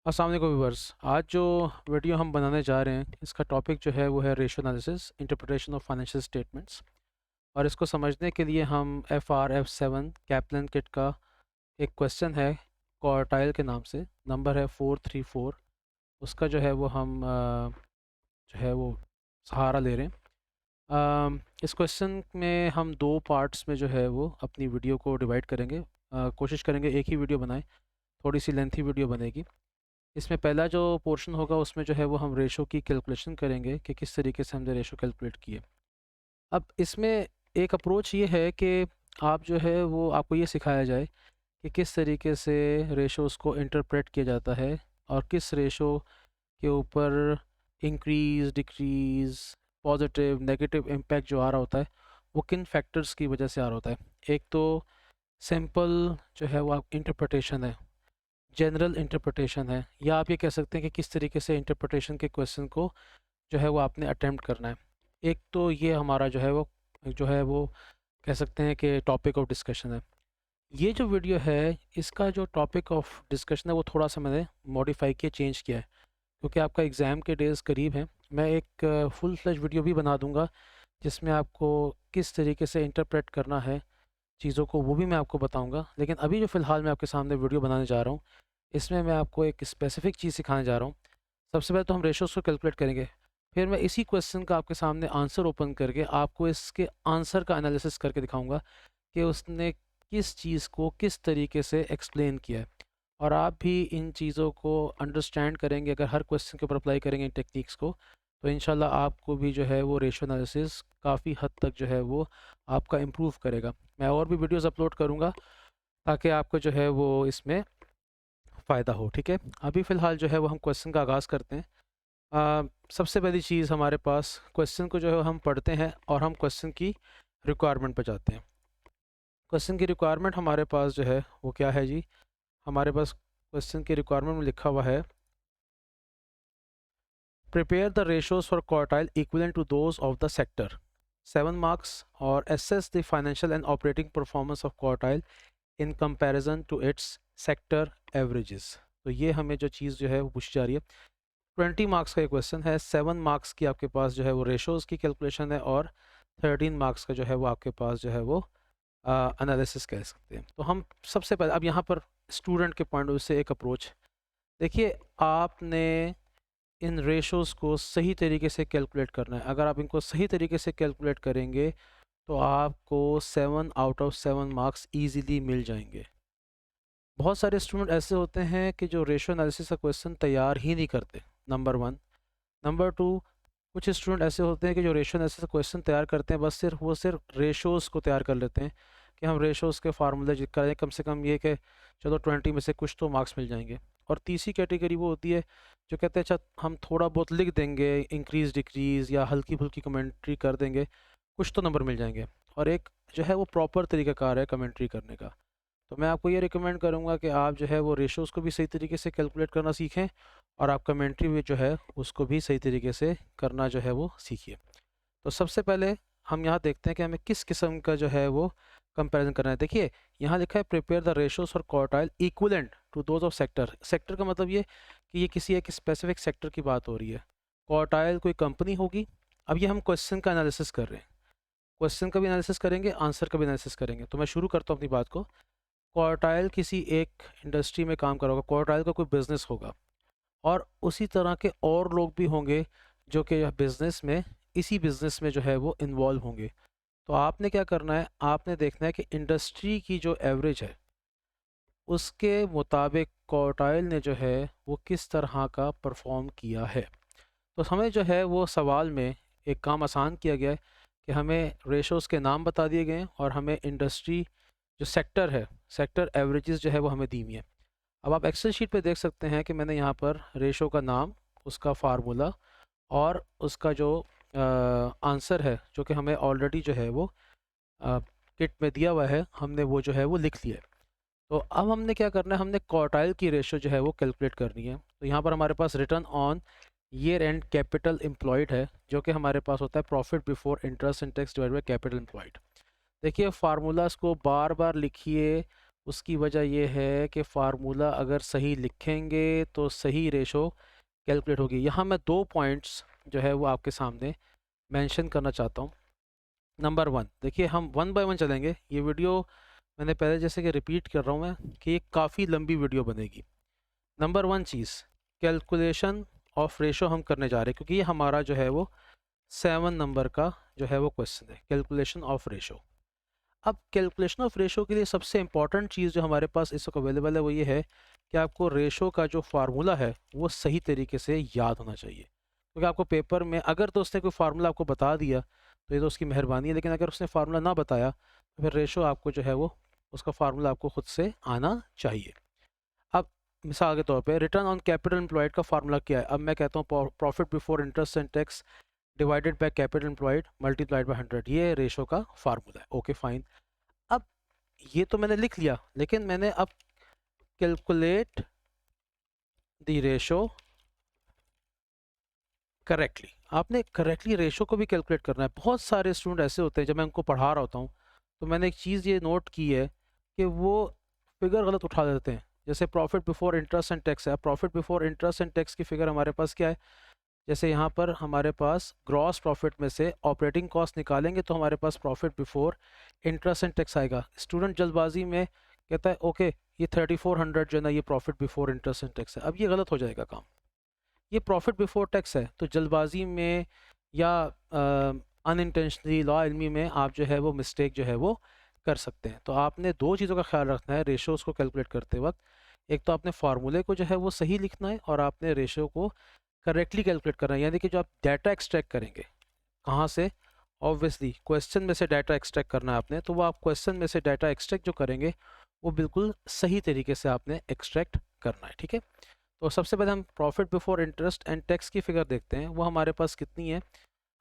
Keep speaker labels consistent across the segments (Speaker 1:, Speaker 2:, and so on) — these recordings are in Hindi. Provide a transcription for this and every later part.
Speaker 1: अस्सलाम वालेकुम व्यूअर्स। आज जो वीडियो हम बनाने जा रहे हैं इसका टॉपिक जो है वो है ratio analysis interpretation of financial statements. और इसको समझने के लिए हम FRF 7 कैपलन किट का एक क्वेश्चन है क्वार्टाइल के नाम से, नंबर है 434। उसका जो है वो हम जो है वो सहारा ले रहे हैं। इस क्वेश्चन में हम दो पार्ट्स में जो है वो अपनी वीडियो को डिवाइड करेंगे। कोशिश करेंगे एक ही वीडियो बनाएं, थोड़ी सी लेंथी वीडियो बनेगी। इसमें पहला जो पोर्शन होगा उसमें जो है वो हम रेशो की कैलकुलेशन करेंगे कि किस तरीके से हमने रेशो कैलकुलेट किए। अब इसमें एक अप्रोच ये है कि आप जो है वो आपको ये सिखाया जाए कि किस तरीके से रेशोज़ को इंटरप्रेट किया जाता है और किस रेशो के ऊपर increase decrease positive negative impact जो आ रहा होता है वो किन फैक्टर्स की वजह से आ रहा होता है। एक तो सिंपल जो है वो आप इंटरप्रिटेशन है, जनरल इंटरप्रिटेशन है, या आप ये कह सकते हैं कि किस तरीके से इंटरप्रिटेशन के क्वेश्चन को जो है वो आपने अटेम्प्ट करना है। एक तो ये हमारा जो है वो कह सकते हैं कि टॉपिक ऑफ डिस्कशन है। ये जो वीडियो है इसका जो टॉपिक ऑफ डिस्कशन है वो थोड़ा सा मैंने मॉडिफाई किया, चेंज किया है, क्योंकि आपका एग्ज़ाम के डेज़ करीब हैं। मैं एक फुल फ्लेज वीडियो भी बना दूंगा जिसमें आपको किस तरीके से इंटरप्रेट करना है चीज़ों को, वो भी मैं आपको बताऊंगा। लेकिन अभी जो फ़िलहाल मैं आपके सामने वीडियो बनाने जा रहा हूँ इसमें मैं आपको एक स्पेसिफिक चीज़ सिखाने जा रहा हूँ। सबसे पहले तो हम रेशोज़ को कैलकुलेट करेंगे, फिर मैं इसी क्वेश्चन का आपके सामने आंसर ओपन करके आपको इसके आंसर का एनालिसिस करके दिखाऊंगा कि उसने किस चीज़ को किस तरीके से एक्सप्लेन किया है। और आप भी इन चीज़ों को अंडरस्टैंड करेंगे, अगर हर क्वेश्चन के ऊपर अप्लाई करेंगे इन टेक्निक्स को, तो इंशाल्लाह आपको भी जो है वो रेशो एनालिसिस काफ़ी हद तक जो है वो आपका इम्प्रूव करेगा। मैं और भी वीडियोज़ अपलोड करूँगा ताकि आपको जो है वो इसमें फ़ायदा हो। ठीक है, अभी फ़िलहाल जो है वो हम क्वेश्चन का आगाज़ करते हैं। सबसे पहली चीज़ हमारे पास क्वेश्चन को जो है हम पढ़ते हैं और हम क्वेश्चन की रिक्वायरमेंट पे जाते हैं। क्वेश्चन की रिक्वायरमेंट हमारे पास जो है वो क्या है जी, हमारे पास क्वेश्चन की रिक्वायरमेंट में लिखा हुआ है prepare the ratios for quartile equivalent to those of the sector, 7 marks, और assess the financial and operating performance of quartile in comparison to its sector averages। तो ये हमें जो चीज़ जो है वो पूछी जा रही है। 20 मार्क्स का ये क्वेश्चन है, 7 मार्क्स की आपके पास जो है वो रेशोज़ की कैलकुलेशन है और 13 मार्क्स का जो है वो आपके पास जो है वो एनालिसिस कह सकते हैं। तो हम सबसे पहले अब यहाँ पर स्टूडेंट के पॉइंट ऑफ व्यू से एक अप्रोच देखिए। आपने इन रेशोज़ को सही तरीके से कैलकुलेट करना है। अगर आप इनको सही तरीके से कैलकुलेट करेंगे तो आपको 7 आउट ऑफ 7 मार्क्स ईज़िली मिल जाएंगे। बहुत सारे स्टूडेंट ऐसे होते हैं कि जो रेशो एनालिसिस का क्वेश्चन तैयार ही नहीं करते, नंबर वन। नंबर टू, कुछ स्टूडेंट ऐसे होते हैं कि जो रेशो एनालिसिस का क्वेश्चन तैयार करते हैं, बस सिर्फ रेशोज़ को तैयार कर लेते हैं कि हम रेशोज़ के फार्मूले करें, कम से कम ये कि चलो 20 में से कुछ तो मार्क्स मिल जाएंगे। और तीसरी कैटेगरी वो होती है जो कहते हैं अच्छा हम थोड़ा बहुत लिख देंगे, इंक्रीज़ डिक्रीज़ या हल्की फुल्की कमेंट्री कर देंगे, कुछ तो नंबर मिल जाएंगे। और एक जो है वो प्रॉपर तरीक़ाकार है कमेंट्री करने का। तो मैं आपको ये रिकमेंड करूँगा कि आप जो है वो रेशोज़ को भी सही तरीके से कैलकुलेट करना सीखें और आप कमेंट्री में जो है उसको भी सही तरीके से करना जो है वो सीखिए। तो सबसे पहले हम यहाँ देखते हैं कि हमें किस किस्म का जो है वो कंपैरिजन करना है। देखिए यहाँ लिखा है prepare the ratios for quartile equivalent to those of sector. Sector का मतलब ये कि ये किसी एक स्पेसिफिक सेक्टर की बात हो रही है। क्वार्टाइल कोई कंपनी होगी। अब ये हम क्वेश्चन का एनालिसिस कर रहे हैं, क्वेश्चन का भी एनालिसिस करेंगे, आंसर का भी एनालिसिस करेंगे। तो मैं शुरू करता हूँ अपनी बात को। क्वार्टाइल किसी एक इंडस्ट्री में काम कर रहा होगा, क्वार्टाइल का कोई बिजनेस होगा और उसी तरह के और लोग भी होंगे जो कि बिजनेस में इसी बिजनेस में जो है वो इन्वॉल्व होंगे। तो आपने क्या करना है, आपने देखना है कि इंडस्ट्री की जो एवरेज है उसके मुताबिक क्वार्टाइल ने जो है वो किस तरह का परफॉर्म किया है। तो हमें जो है वो सवाल में एक काम आसान किया गया है कि हमें रेशोज़ के नाम बता दिए गए हैं और हमें इंडस्ट्री जो सेक्टर है, सेक्टर एवरेजेस जो है वो हमें दी हुई हैं। अब आप एक्सेल शीट पे देख सकते हैं कि मैंने यहाँ पर रेशो का नाम, उसका फार्मूला और उसका जो आंसर है जो कि हमें ऑलरेडी जो है वो किट में दिया हुआ है, हमने वो जो है वो लिख लिया है। तो अब हमने क्या करना है, हमने क्वार्टाइल की रेशो जो है वो कैलकुलेट करनी है। तो यहाँ पर हमारे पास return on year and capital employed है जो कि हमारे पास होता है profit before interest and tax divided by capital employed. देखिए फार्मूलाज को बार बार लिखिए उसकी वजह ये है कि फार्मूला अगर सही लिखेंगे तो सही रेशो कैलकुलेट होगी। यहाँ मैं दो पॉइंट्स जो है वो आपके सामने मेंशन करना चाहता हूँ। नंबर वन, देखिए हम वन बाय वन चलेंगे। ये वीडियो मैंने पहले जैसे कि रिपीट कर रहा हूँ मैं कि ये काफ़ी लंबी वीडियो बनेगी। Number one cheese, calculation of ratio हम करने जा रहे हैं, क्योंकि ये हमारा जो है वो 7 नंबर का जो है वो क्वेश्चन है, कैलकुलेशन ऑफ रेशो। अब कैलकुलेशन ऑफ रेशो के लिए सबसे इंपॉर्टेंट चीज़ जो हमारे पास इस वक्त अवेलेबल है वो ये है कि आपको रेशो का जो फार्मूला है वो सही तरीके से याद होना चाहिए। क्योंकि आपको पेपर में अगर तो उसने कोई फार्मूला आपको बता दिया तो ये तो उसकी मेहरबानी है, लेकिन अगर उसने फार्मूला ना बताया तो फिर रेशो आपको जो है वो उसका फार्मूला आपको खुद से आना चाहिए। अब मिसाल के तौर पे रिटर्न ऑन कैपिटल एम्प्लॉयड का फार्मूला क्या है? अब मैं कहता हूँ profit before interest and tax divided by capital employed multiplied by 100, ये रेशो का फार्मूला है। Okay fine. अब ये तो मैंने लिख लिया, लेकिन मैंने अब कैलकुलेट द रेशो करेक्टली, आपने करेक्टली रेशो को भी कैलकुलेट करना है। बहुत सारे स्टूडेंट ऐसे होते हैं जब मैं उनको पढ़ा रहा होता हूँ तो मैंने एक चीज़ ये नोट की है कि वो फिगर गलत उठा देते हैं। जैसे profit before interest and tax है, profit before interest and tax की फिगर हमारे पास क्या है? जैसे यहाँ पर हमारे पास ग्रॉस प्रॉफिट में से ऑपरेटिंग कॉस्ट निकालेंगे तो हमारे पास profit before interest and tax आएगा। स्टूडेंट जल्दबाजी में कहता है ओके ये 3400 जो है ना ये profit before interest and tax है। अब ये गलत हो जाएगा काम, ये प्रॉफिट बिफोर टैक्स है। तो जल्दबाजी में या अनइंटेंशनली लॉ इल्मी में आप जो है वो मिस्टेक जो है वो कर सकते हैं। तो आपने दो चीज़ों का ख्याल रखना है रेशोज़ को कैलकुलेट करते वक्त। एक तो आपने फार्मूले को जो है वो सही लिखना है और आपने रेशो को करेक्टली कैलकुलेट करना है। यानी कि जो आप डाटा एक्सट्रैक्ट करेंगे कहाँ से, ऑब्वियसली क्वेश्चन में से डाटा एक्सट्रैक्ट करना है आपने, तो वो आप क्वेश्चन में से डाटा एक्सट्रैक्ट जो करेंगे वो बिल्कुल सही तरीके से आपने एक्सट्रैक्ट करना है। ठीक है, तो सबसे पहले हम profit before interest and tax की फिगर देखते हैं। वो हमारे पास कितनी है?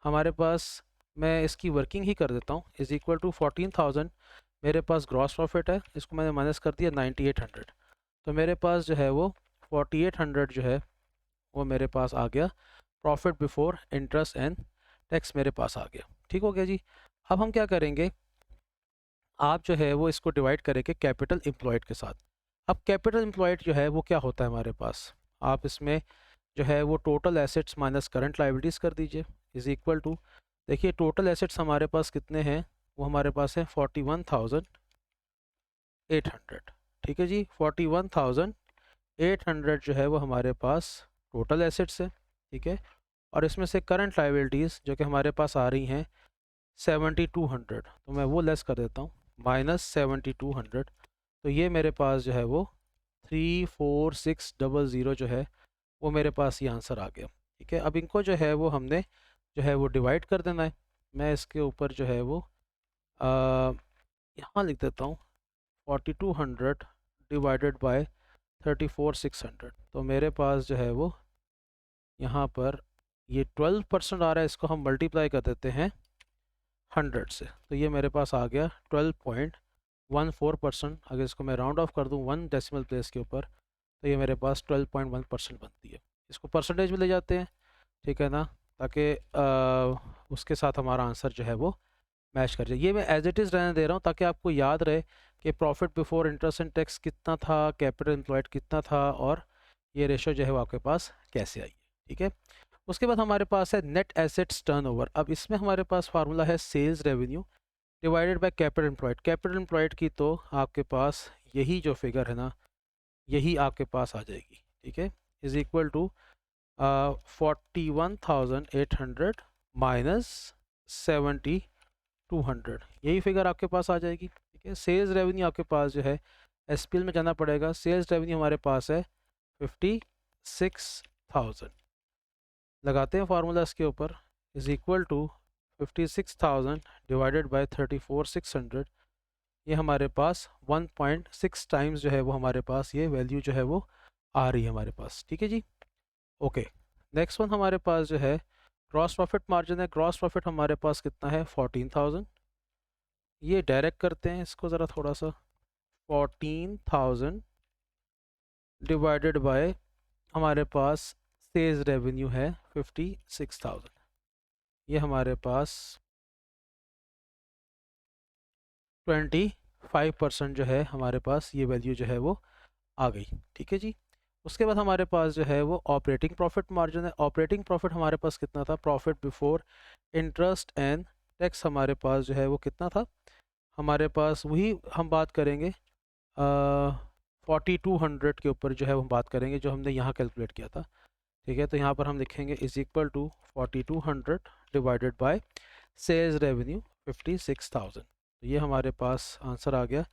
Speaker 1: हमारे पास, मैं इसकी वर्किंग ही कर देता हूँ, इज़ इक्वल टू 14,000 मेरे पास ग्रॉस प्रॉफिट है, इसको मैंने माइनस कर दिया 9800। तो मेरे पास जो है वो 4800 जो है वो मेरे पास आ गया, profit before interest and tax मेरे पास आ गया। ठीक हो गया जी। अब हम क्या करेंगे, आप जो है वो इसको डिवाइड करेंगे कैपिटल एम्प्लॉयड के साथ। अब कैपिटल एम्प्लॉयड जो है वो क्या होता है हमारे पास, आप इसमें जो है वो total assets minus current liabilities कर दीजिए, इज़ इक्वल टू, देखिए टोटल एसेट्स हमारे पास कितने हैं, वो हमारे पास है 41,800। ठीक है जी, 41,800 जो है वो हमारे पास टोटल एसेट्स है। ठीक है, और इसमें से करंट लाइबिलिटीज़ जो कि हमारे पास आ रही हैं 7200, तो मैं वो लेस कर देता हूँ, माइनस 7200। तो ये मेरे पास जो है वो 34600 जो है वो मेरे पास ये आंसर आ गया। ठीक है, अब इनको जो है वो हमने जो है वो डिवाइड कर देना है। मैं इसके ऊपर जो है वो यहाँ लिख देता हूँ 4200 डिवाइडेड बाय 34600। तो मेरे पास जो है वो यहाँ पर ये 12% आ रहा है, इसको हम मल्टीप्लाई कर देते हैं 100 से, तो ये मेरे पास आ गया 12.14%। अगर इसको मैं राउंड ऑफ कर दूँ 1 डेसिमल प्लेस के ऊपर तो ये मेरे पास 12.1% बनती है। इसको परसेंटेज में ले जाते हैं, ठीक है ना, ताकि उसके साथ हमारा आंसर जो है वो मैच कर जाए। ये मैं एज इट इज़ रहने दे रहा हूँ ताकि आपको याद रहे कि profit before interest and tax कितना था, कैपिटल एम्प्लॉयड कितना था, और ये रेशो जो है वो आपके पास कैसे आई। ठीक है, उसके बाद हमारे पास है नेट एसेट्स टर्नओवर। अब इसमें हमारे पास फार्मूला है sales revenue divided by capital employed. Capital employed की तो आपके पास यही जो फिगर है ना यही आपके पास आ जाएगी। ठीक है, इज इक्वल टू 41,800 माइनस 7,200, यही फिगर आपके पास आ जाएगी। ठीक है, सेल्स रेवेन्यू आपके पास जो है एसपीएल में जाना पड़ेगा, सेल्स रेवेन्यू हमारे पास है 56,000। लगाते हैं फार्मूला इसके ऊपर, is equal to 56,000 divided by 34,600। ये हमारे पास 1.6 टाइम्स जो है वो हमारे पास ये वैल्यू जो है वो आ रही है हमारे पास। ठीक है जी, ओके। नेक्स्ट वन हमारे पास जो है ग्रॉस प्रॉफिट मार्जिन है। ग्रॉस प्रॉफिट हमारे पास कितना है 14,000। ये डायरेक्ट करते हैं इसको ज़रा थोड़ा सा, 14,000 डिवाइडेड बाय हमारे पास सेल्स रेवेन्यू है 56,000। ये हमारे पास 5% जो है हमारे पास ये वैल्यू जो है वो आ गई। ठीक है जी। उसके बाद हमारे पास जो है वो ऑपरेटिंग प्रॉफिट मार्जिन है। ऑपरेटिंग प्रॉफिट हमारे पास कितना था, profit before interest and tax हमारे पास जो है वो कितना था, हमारे पास वही हम बात करेंगे 4200 के ऊपर जो है वो हम बात करेंगे जो हमने यहाँ कैलकुलेट किया था। ठीक है, तो यहाँ पर हम लिखेंगे is equal to 4200 divided by sales revenue 56,000। तो ये हमारे पास आंसर आ गया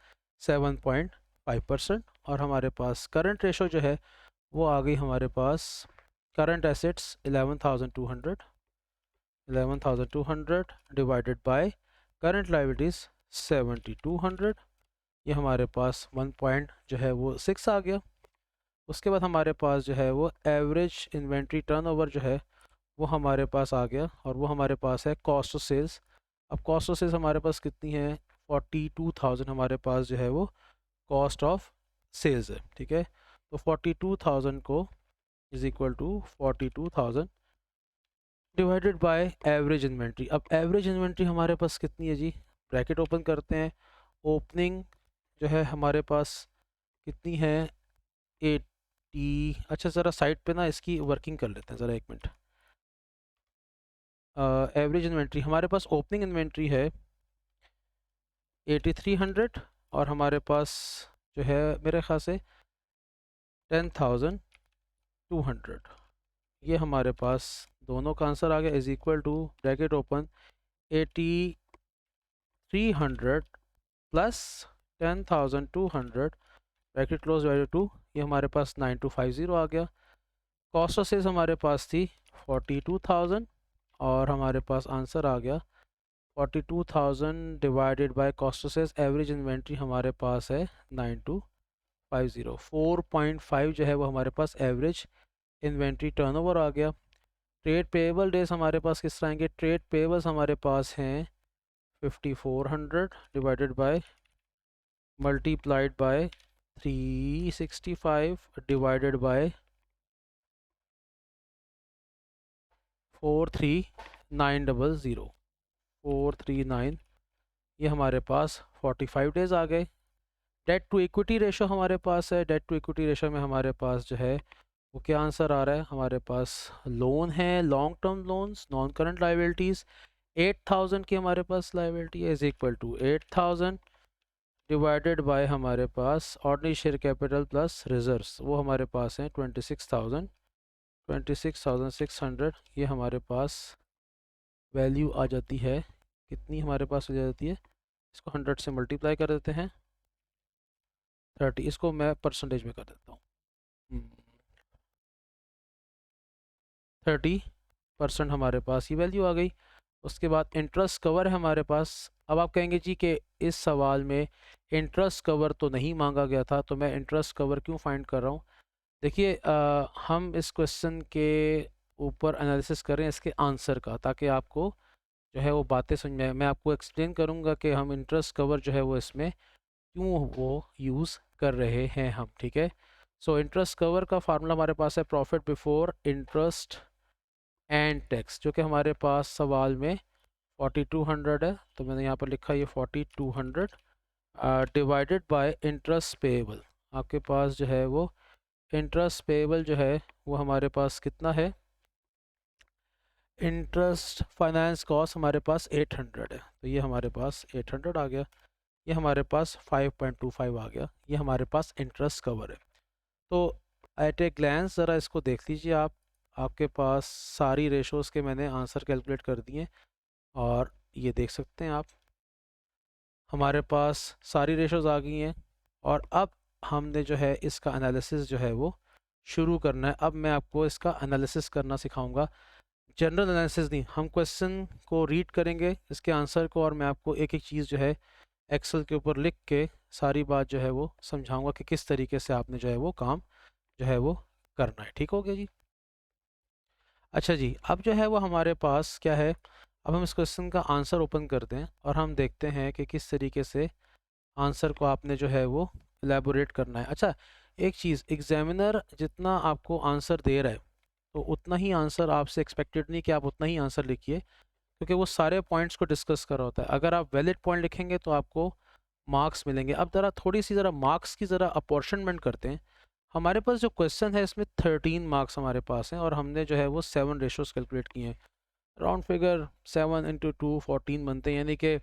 Speaker 1: 7.5%। और हमारे पास करंट रेशो जो है वो आ गई हमारे पास, current assets 11,200 divided by current liabilities 7,200। ये हमारे पास 1 पॉइंट जो है वो 6 आ गया। उसके बाद हमारे पास जो है वो एवरेज इन्वेंट्री टर्नओवर जो है वो हमारे पास आ गया, और वो हमारे पास है कॉस्ट ऑफ सेल्स। अब कॉस्ट ऑफ सेल्स हमारे पास कितनी है, 42,000 हमारे पास जो है वो कॉस्ट ऑफ सेल्स है। ठीक है, तो 42,000 को is equal to 42,000 divided by average inventory. अब एवरेज इन्वेंट्री हमारे पास कितनी है जी, ब्रैकेट ओपन करते हैं, ओपनिंग जो है हमारे पास कितनी है 80। अच्छा ज़रा साइड पे ना इसकी वर्किंग कर लेते हैं ज़रा, एक मिनट। एवरेज इन्वेंट्री हमारे पास ओपनिंग इन्वेंट्री है 8300, और हमारे पास जो है मेरे ख्याल से 10,200। ये हमारे पास दोनों का आंसर आ गया is equal to bracket open 8300 plus 10,200 bracket close divided two, ये हमारे पास 9250 आ गया। कॉस्ट ऑफ सेल्स हमारे पास थी 42,000, और हमारे पास आंसर आ गया 42,000 divided by cost of sales. Average inventory हमारे पास है 9250, 4.5 जो है वो हमारे पास एवरेज इन्वेंट्री टर्नओवर आ गया। ट्रेड पेएबल डेज हमारे पास किस तरह आएंगे, ट्रेड पेएबल्स हमारे पास हैं 5400 divided by multiplied by 365 divided by 43900, 439, ये हमारे पास 45 डेज आ गए। डेट टू इक्विटी रेशो हमारे पास है, डेट टू इक्विटी रेशो में हमारे पास जो है वो क्या आंसर आ रहा है, हमारे पास लोन है, long term loans, non current liabilities 8,000 की हमारे पास लाइबिलिटी है is equal to 8,000 divided by हमारे पास ordinary share capital plus reserves, वो हमारे पास हैं 26,600। ये हमारे पास वैल्यू आ जाती है, कितनी हमारे पास हो जाती है, इसको 100 से मल्टीप्लाई कर देते हैं 30, इसको मैं परसेंटेज में कर देता हूँ 30% हमारे पास ये वैल्यू आ गई। उसके बाद इंटरेस्ट कवर है हमारे पास। अब आप कहेंगे जी कि इस सवाल में इंटरेस्ट कवर तो नहीं मांगा गया था, तो मैं इंटरेस्ट कवर क्यों फाइंड कर रहा हूँ। देखिए हम इस क्वेश्चन के ऊपर एनालिसिस कर रहे हैं इसके आंसर का, ताकि आपको जो है वो बातें समझ में आए। मैं आपको एक्सप्लेन करूँगा कि हम इंटरेस्ट कवर जो है वो इसमें क्यों वो यूज़ कर रहे हैं हम। ठीक है, सो इंटरेस्ट कवर का फार्मूला हमारे पास है profit before interest and tax, जो कि हमारे पास सवाल में 4200 है, तो मैंने यहाँ पर लिखा ये 4200 डिवाइडेड बाय इंटरेस्ट पेएबल। आपके पास जो है वो इंटरेस्ट पेएबल जो है वो हमारे पास कितना है, इंटरेस्ट फाइनेंस कॉस्ट हमारे पास 800 है, तो ये हमारे पास 800 आ गया। ये हमारे पास 5.25 आ गया। ये हमारे पास इंटरेस्ट कवर है। तो एट ए ग्लैंस ज़रा इसको देख लीजिए आप, आपके पास सारी रेशोज़ के मैंने आंसर कैलकुलेट कर दिए, और ये देख सकते हैं आप हमारे पास सारी रेशोज़ आ गई हैं। और अब हमने जो है इसका एनालिसिस जो है वो शुरू करना है। अब मैं आपको इसका एनालिसिस करना सिखाऊंगा, जनरल एनालिसिस नहीं, हम क्वेश्चन को रीड करेंगे इसके आंसर को, और मैं आपको एक एक चीज़ जो है एक्सेल के ऊपर लिख के सारी बात जो है वो समझाऊंगा कि किस तरीके से आपने जो है वो काम जो है वो करना है। ठीक हो गया जी। अच्छा जी, अब जो है वो हमारे पास क्या है, अब हम इस क्वेश्चन का आंसर ओपन करते हैं और हम देखते हैं कि किस तरीके से आंसर को आपने जो है वो एलेबोरेट करना है। अच्छा, एक चीज़, एग्जामिनर जितना आपको आंसर दे रहा है तो उतना ही आंसर आपसे एक्सपेक्टेड नहीं कि आप उतना ही आंसर लिखिए, क्योंकि वो सारे पॉइंट्स को डिस्कस कर रहा होता है। अगर आप वैलिड पॉइंट लिखेंगे तो आपको मार्क्स मिलेंगे। अब ज़रा थोड़ी सी ज़रा मार्क्स की ज़रा अपॉर्शनमेंट करते हैं। हमारे पास जो क्वेश्चन है इसमें 13 मार्क्स हमारे पास हैं और हमने जो है वो 7 रेशोज़ कैलकुलेट किए हैं। राउंड फिगर 7 इंटू 2 14 बनते हैं, यानी कि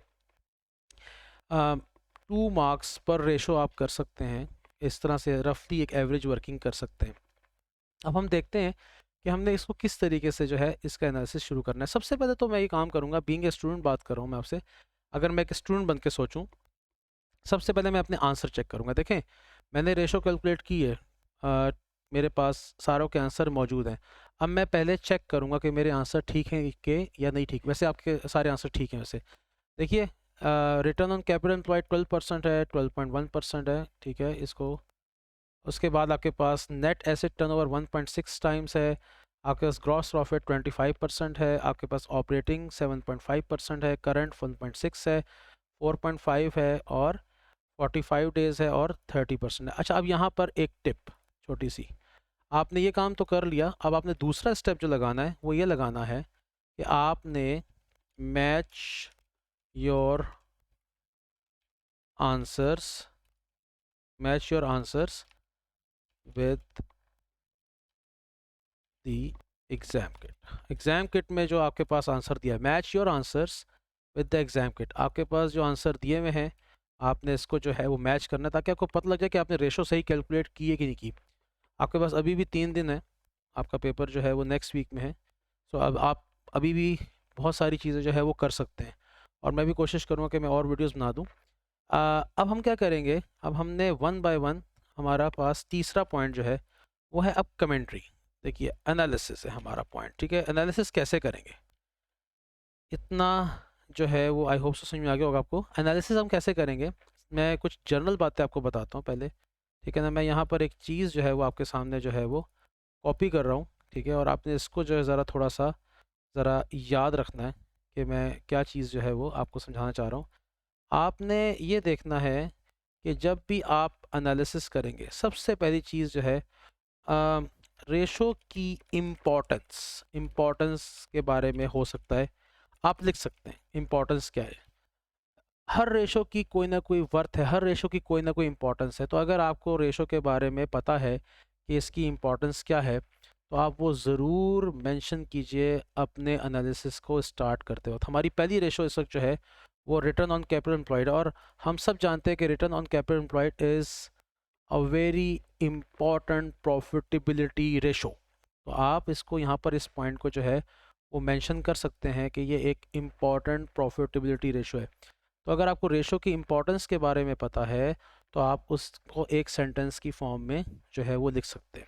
Speaker 1: 2 मार्क्स पर रेशो आप कर सकते हैं। इस तरह से रफली एक एवरेज वर्किंग कर सकते हैं। अब हम देखते हैं कि हमने इसको किस तरीके से जो है इसका एनालिसिस शुरू करना है। सबसे पहले तो मैं ये काम करूँगा, बीइंग ए स्टूडेंट बात कर रहा हूँ मैं आपसे। अगर मैं एक स्टूडेंट बन के सोचूँ, सबसे पहले मैं अपने आंसर चेक करूँगा। देखें, मैंने रेशो कैलकुलेट की है, मेरे पास सारों के आंसर मौजूद हैं। अब मैं पहले चेक करूँगा कि मेरे आंसर ठीक हैं कि या नहीं ठीक। वैसे आपके सारे आंसर ठीक हैं वैसे। देखिए, रिटर्न ऑन कैपिटल एम्प्लॉयड 12% है, 12.1% है, ठीक है इसको। उसके बाद आपके पास नेट एसेट टर्नओवर 1.6 टाइम्स है, आपके पास ग्रॉस प्रॉफिट 25% है, आपके पास ऑपरेटिंग 7.5% है, करंट 1.6 है, 4.5 है और 45 डेज़ है और 30% है। अच्छा, अब यहाँ पर एक टिप छोटी सी, आपने ये काम तो कर लिया। अब आपने दूसरा स्टेप जो लगाना है वो ये लगाना है कि आपने match your answers with the exam kit. Exam kit में जो आपके पास आंसर दिया है, match your answers with the exam kit. आपके पास जो आंसर दिए हुए हैं आपने इसको जो है वो मैच करना है, ताकि आपको पता लग जाए कि आपने रेशो सही कैलकुलेट की है कि नहीं की। आपके पास अभी भी 3 दिन है, आपका पेपर जो है वो नेक्स्ट वीक में है। सो अब आप अभी भी बहुत सारी चीज़ें जो है वो कर सकते हैं और मैं भी कोशिश करूँगा कि मैं और वीडियोस बना दूँ। अब हम क्या करेंगे, अब हमने वन बाय वन, हमारा पास तीसरा पॉइंट जो है वो है अब कमेंट्री। देखिए, एनालिसिस है हमारा पॉइंट, ठीक है। एनालिसिस कैसे करेंगे, इतना जो है वो आई होप समझ में आ गया होगा आपको। एनालिसिस हम कैसे करेंगे, मैं कुछ जनरल बातें आपको बताता हूँ पहले, ठीक है ना। मैं यहाँ पर एक चीज़ जो है वो आपके सामने जो है वो कॉपी कर रहा हूँ, ठीक है। और आपने इसको जो है ज़रा थोड़ा सा ज़रा याद रखना है कि मैं क्या चीज़ जो है वो आपको समझाना चाह रहा हूँ। आपने ये देखना है कि जब भी आप एनालिसिस करेंगे, सबसे पहली चीज़ जो है रेशो की इम्पोर्टेंस के बारे में हो सकता है आप लिख सकते हैं इम्पोर्टेंस क्या है। हर रेशो की कोई ना कोई वर्थ है, हर रेशो की कोई ना कोई इम्पोर्टेंस है। तो अगर आपको रेशो के बारे में पता है कि इसकी इम्पोर्टेंस क्या है, तो आप वो ज़रूर मेंशन कीजिए अपने एनालिसिस को स्टार्ट करते वक्त। हमारी पहली रेशो इस वक्त जो है वो रिटर्न ऑन कैपिटल एम्प्लॉयड, और हम सब जानते हैं कि return on capital employed is a very important profitability ratio. तो आप इसको यहाँ पर इस पॉइंट को जो है वो मेंशन कर सकते हैं कि ये एक इम्पॉर्टेंट प्रॉफिटेबिलिटी रेशो है। तो अगर आपको रेशो की इम्पोर्टेंस के बारे में पता है तो आप उसको एक सेंटेंस की फॉर्म में जो है वो लिख सकते हैं।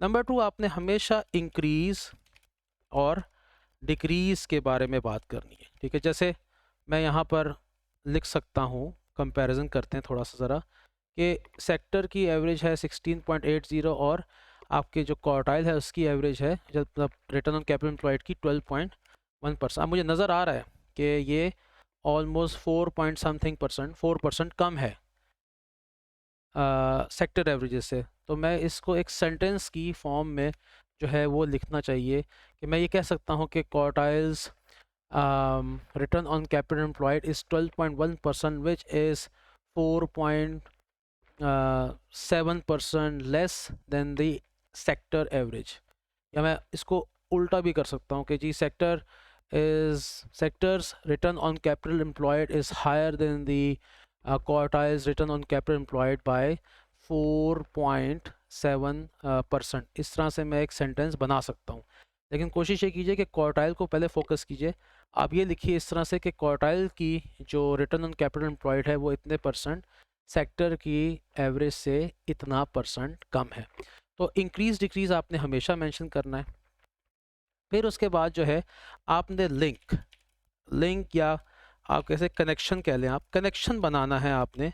Speaker 1: नंबर 2, आपने हमेशा इंक्रीज़ और डिक्रीज़ के बारे में बात करनी है, ठीक है। जैसे मैं यहाँ पर लिख सकता हूँ, कंपैरिजन करते हैं थोड़ा सा ज़रा, कि सेक्टर की एवरेज है 16.80 और आपके जो क्वार्टाइल है उसकी एवरेज है, जब रिटर्न ऑन कैपिटल एम्प्लॉयड की 12.1%। अब मुझे नज़र आ रहा है कि ये ऑलमोस्ट 4 पॉइंट समथिंग परसेंट, 4% कम है सेक्टर एवरेजेस से। तो मैं इसको एक सेंटेंस की फॉर्म में जो है वो लिखना चाहिए कि मैं ये कह सकता हूँ कि quartiles return on capital employed is 12.1%, which is 4.7% less than the sector average. या मैं इसको उल्टा भी कर सकता हूँ कि जी sectors return on capital employed is higher than the quartiles return on capital employed by 4.7%। इस तरह से मैं एक सेंटेंस बना सकता हूँ, लेकिन कोशिश ये कीजिए कि क्वार्टाइल को पहले फोकस कीजिए। आप ये लिखिए इस तरह से कि क्वार्टाइल की जो रिटर्न ऑन कैपिटल एम्प्लॉयड है वो इतने परसेंट सेक्टर की एवरेज से इतना परसेंट कम है। तो इंक्रीज डिक्रीज आपने हमेशा मेंशन करना है। फिर उसके बाद जो है आपने लिंक या आप कैसे कनेक्शन कह लें, आप कनेक्शन बनाना है आपने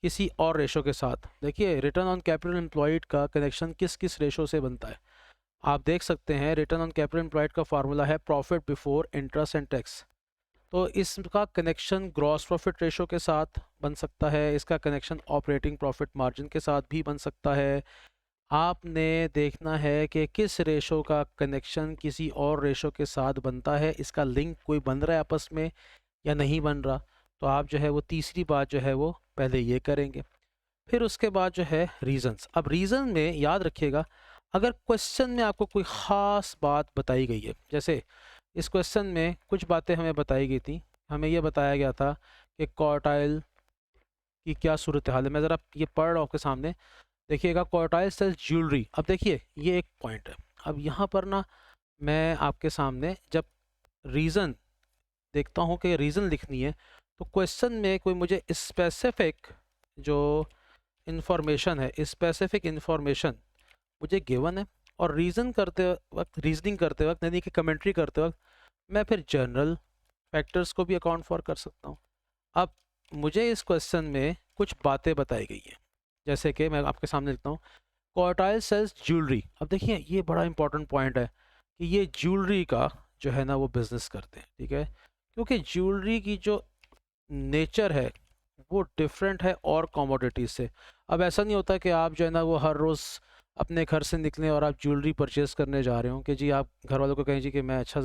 Speaker 1: किसी और रेशो के साथ। देखिए, रिटर्न ऑन कैपिटल एम्प्लॉयड का कनेक्शन किस किस रेशो से बनता है आप देख सकते हैं। रिटर्न ऑन कैपिटल एम्प्लॉयड का फार्मूला है profit before interest and tax. तो इसका कनेक्शन ग्रॉस प्रॉफिट रेशो के साथ बन सकता है, इसका कनेक्शन ऑपरेटिंग प्रॉफिट मार्जिन के साथ भी बन सकता है। आपने देखना है कि किस रेशो का कनेक्शन किसी और रेशो के साथ बनता है, इसका लिंक कोई बन रहा है आपस में या नहीं बन रहा। तो आप जो है वो तीसरी बात जो है वो पहले ये करेंगे, फिर उसके बाद जो है रीजंस। अब रीज़न में याद रखिएगा, अगर क्वेश्चन में आपको कोई ख़ास बात बताई गई है, जैसे इस क्वेश्चन में कुछ बातें हमें बताई गई थी, हमें ये बताया गया था कि क्वार्टाइल की क्या सूरत हाल है। मैं ज़रा ये पढ़ रहा हूँ आपके सामने, देखिएगा। Quartile sales jewellery. अब देखिए ये एक पॉइंट है। अब यहाँ पर ना मैं आपके सामने जब रीज़न देखता हूँ कि रीज़न लिखनी है, तो क्वेश्चन में कोई मुझे स्पेसिफिक जो इंफॉर्मेशन है, स्पेसिफिक इंफॉर्मेशन मुझे गिवन है, और रीज़न करते वक्त, रीजनिंग करते वक्त, यानी कि कमेंट्री करते वक्त, मैं फिर जनरल फैक्टर्स को भी अकाउंट फॉर कर सकता हूँ। अब मुझे इस क्वेश्चन में कुछ बातें बताई गई हैं, जैसे कि मैं आपके सामने लिखता हूँ, क्वार्टाइल सेल्स ज्वेलरी। अब देखिए ये बड़ा इंपॉर्टेंट पॉइंट है कि ये ज्वेलरी का जो है ना वो बिज़नेस करते हैं, ठीक है, क्योंकि ज्वेलरी की जो नेचर है वो डिफरेंट है और कमोडिटीज से। अब ऐसा नहीं होता कि आप जो है ना वो हर रोज़ अपने घर से निकलें और आप ज्वेलरी परचेज करने जा रहे हो, कि जी आप घर वालों को कहें जी कि मैं अच्छा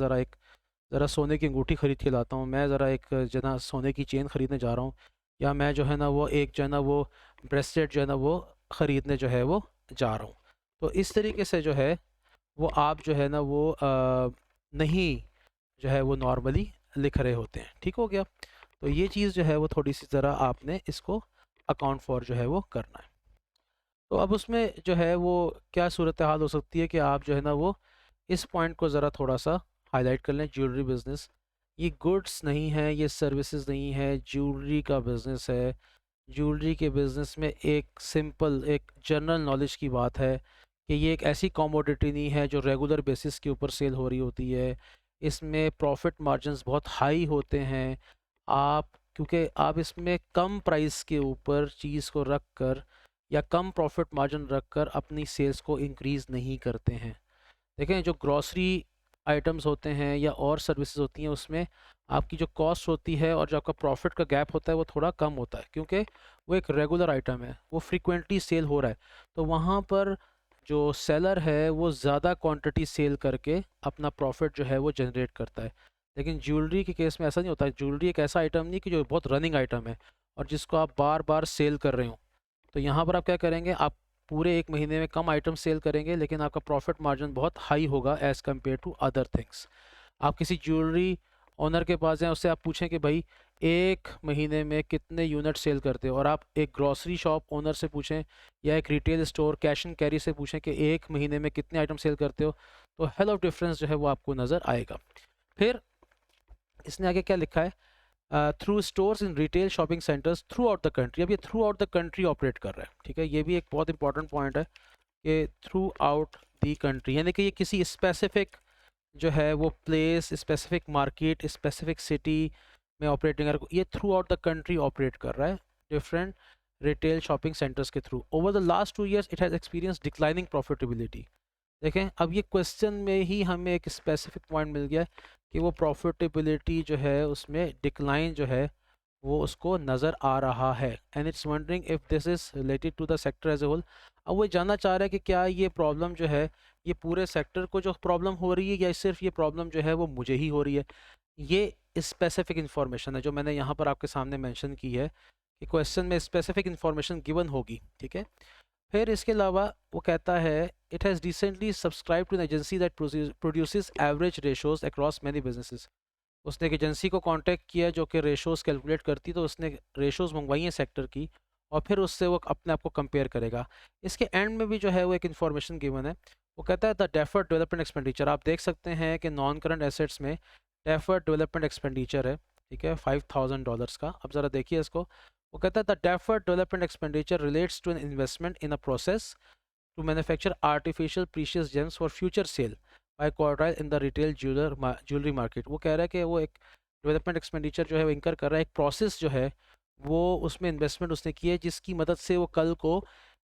Speaker 1: ज़रा सोने की अंगूठी खरीद के लाता हूँ, मैं ज़रा एक जो है ना सोने की चेन खरीदने जा रहा हूँ, या मैं जो है ना वो एक जो है ना वो ब्रेसलेट जो है ना वो ख़रीदने जो है वो जा रहा हूँ। तो इस तरीके से जो है वो आप जो है ना वो नहीं जो है वो नॉर्मली लिख रहे होते हैं। ठीक हो गया। तो ये चीज़ जो है वो थोड़ी सी ज़रा आपने इसको अकाउंट फॉर जो है वो करना है। तो अब उसमें जो है वो क्या सूरत हाल हो सकती है कि आप जो है ना वो इस पॉइंट को ज़रा थोड़ा सा हाईलाइट कर लें। ज्वेलरी बिजनेस ये गुड्स नहीं है, ये सर्विसेज नहीं है, ज्वेलरी का बिजनेस है। ज्वेलरी के बिजनेस में एक सिंपल एक जनरल नॉलेज की बात है कि ये एक ऐसी कमोडिटी नहीं है जो रेगुलर बेसिस के ऊपर सेल हो रही होती है। इसमें प्रॉफिट मार्जिन्स बहुत हाई होते हैं। आप क्योंकि आप इसमें कम प्राइस के ऊपर चीज़ को रख कर या कम प्रॉफिट मार्जिन रख कर अपनी सेल्स को इंक्रीज़ नहीं करते हैं। देखें जो ग्रॉसरी आइटम्स होते हैं या और सर्विसेज होती हैं, उसमें आपकी जो कॉस्ट होती है और जो आपका प्रॉफिट का गैप होता है वो थोड़ा कम होता है, क्योंकि वो एक रेगुलर आइटम है, वो फ्रीक्वेंटली सेल हो रहा है। तो वहाँ पर जो सेलर है वो ज़्यादा क्वांटिटी सेल करके अपना प्रॉफिट जो है वो जनरेट करता है। लेकिन ज्वेलरी के केस में ऐसा नहीं होता है। ज्वेलरी एक ऐसा आइटम नहीं कि जो बहुत रनिंग आइटम है और जिसको आप बार बार सेल कर रहे हो। तो यहाँ पर आप क्या करेंगे, आप पूरे एक महीने में कम आइटम सेल करेंगे लेकिन आपका प्रॉफिट मार्जिन बहुत हाई होगा as compare to other things. आप किसी ज्वेलरी ओनर के पास जाएं, उससे आप पूछें कि भाई एक महीने में कितने यूनिट सेल करते हो, और आप एक ग्रॉसरी शॉप ओनर से पूछें या एक retail store cash and carry से पूछें कि एक महीने में कितने आइटम सेल करते हो, तो हेल ऑफ डिफरेंस जो है वो आपको नज़र आएगा। फिर इसने आगे क्या लिखा है, through stores in retail shopping centres through out the country. अब ये through out the country operate कर रहा है, ठीक है, ये भी एक बहुत इंपॉर्टेंट पॉइंट है कि थ्रू आउट द कंट्री, यानी कि ये किसी स्पेसिफिक जो है वो place, specific market, specific city में ऑपरेटिंग कर, ये through out the country operate कर रहा है डिफरेंट रिटेल शॉपिंग सेंटर्स के through. Over the last 2 years it has experience declining profitability. देखें अब ये क्वेश्चन में ही हमें एक स्पेसिफिक पॉइंट मिल गया कि वो प्रॉफिटेबिलिटी जो है उसमें डिक्लाइन जो है वो उसको नज़र आ रहा है, and it's wondering if this is related to the sector as a whole. अब वो जानना चाह रहा है कि क्या ये प्रॉब्लम जो है ये पूरे सेक्टर को जो प्रॉब्लम हो रही है या सिर्फ ये प्रॉब्लम जो है वो मुझे ही हो रही है। ये स्पेसिफिक इन्फॉर्मेशन है जो मैंने यहाँ पर आपके सामने मेंशन की है कि क्वेश्चन में स्पेसिफिक इन्फॉर्मेशन गिवन होगी, ठीक है। फिर इसके अलावा वो कहता है it has recently subscribe to an agency that produces average ratios across many businesses. उसने एक एजेंसी को कांटेक्ट किया जो कि रेशोज़ कैलकुलेट करती, तो उसने रेशोज़ मंगवाई हैं सेक्टर की, और फिर उससे वो अपने आप को कंपेयर करेगा। इसके एंड में भी जो है वो एक इन्फॉर्मेशन गिवन है। वो कहता है द डेफर्ड डेवलपमेंट एक्सपेंडिचर। आप देख सकते हैं कि नॉन करंट एसेट्स में डेफर्ड डेवलपमेंट एक्सपेंडिचर है, ठीक है, $5,000 का। अब ज़रा देखिए इसको। वो कहता है the deferred development expenditure relates to an investment in a process to manufacture artificial precious gems for future sale by quartile in the retail jewellery market. वो कह रहा है कि वो एक डेवलपमेंट एक्सपेंडिचर जो है वो इंकर कर रहा है, एक प्रोसेस जो है वो उसमें इन्वेस्टमेंट उसने की है जिसकी मदद से वो कल को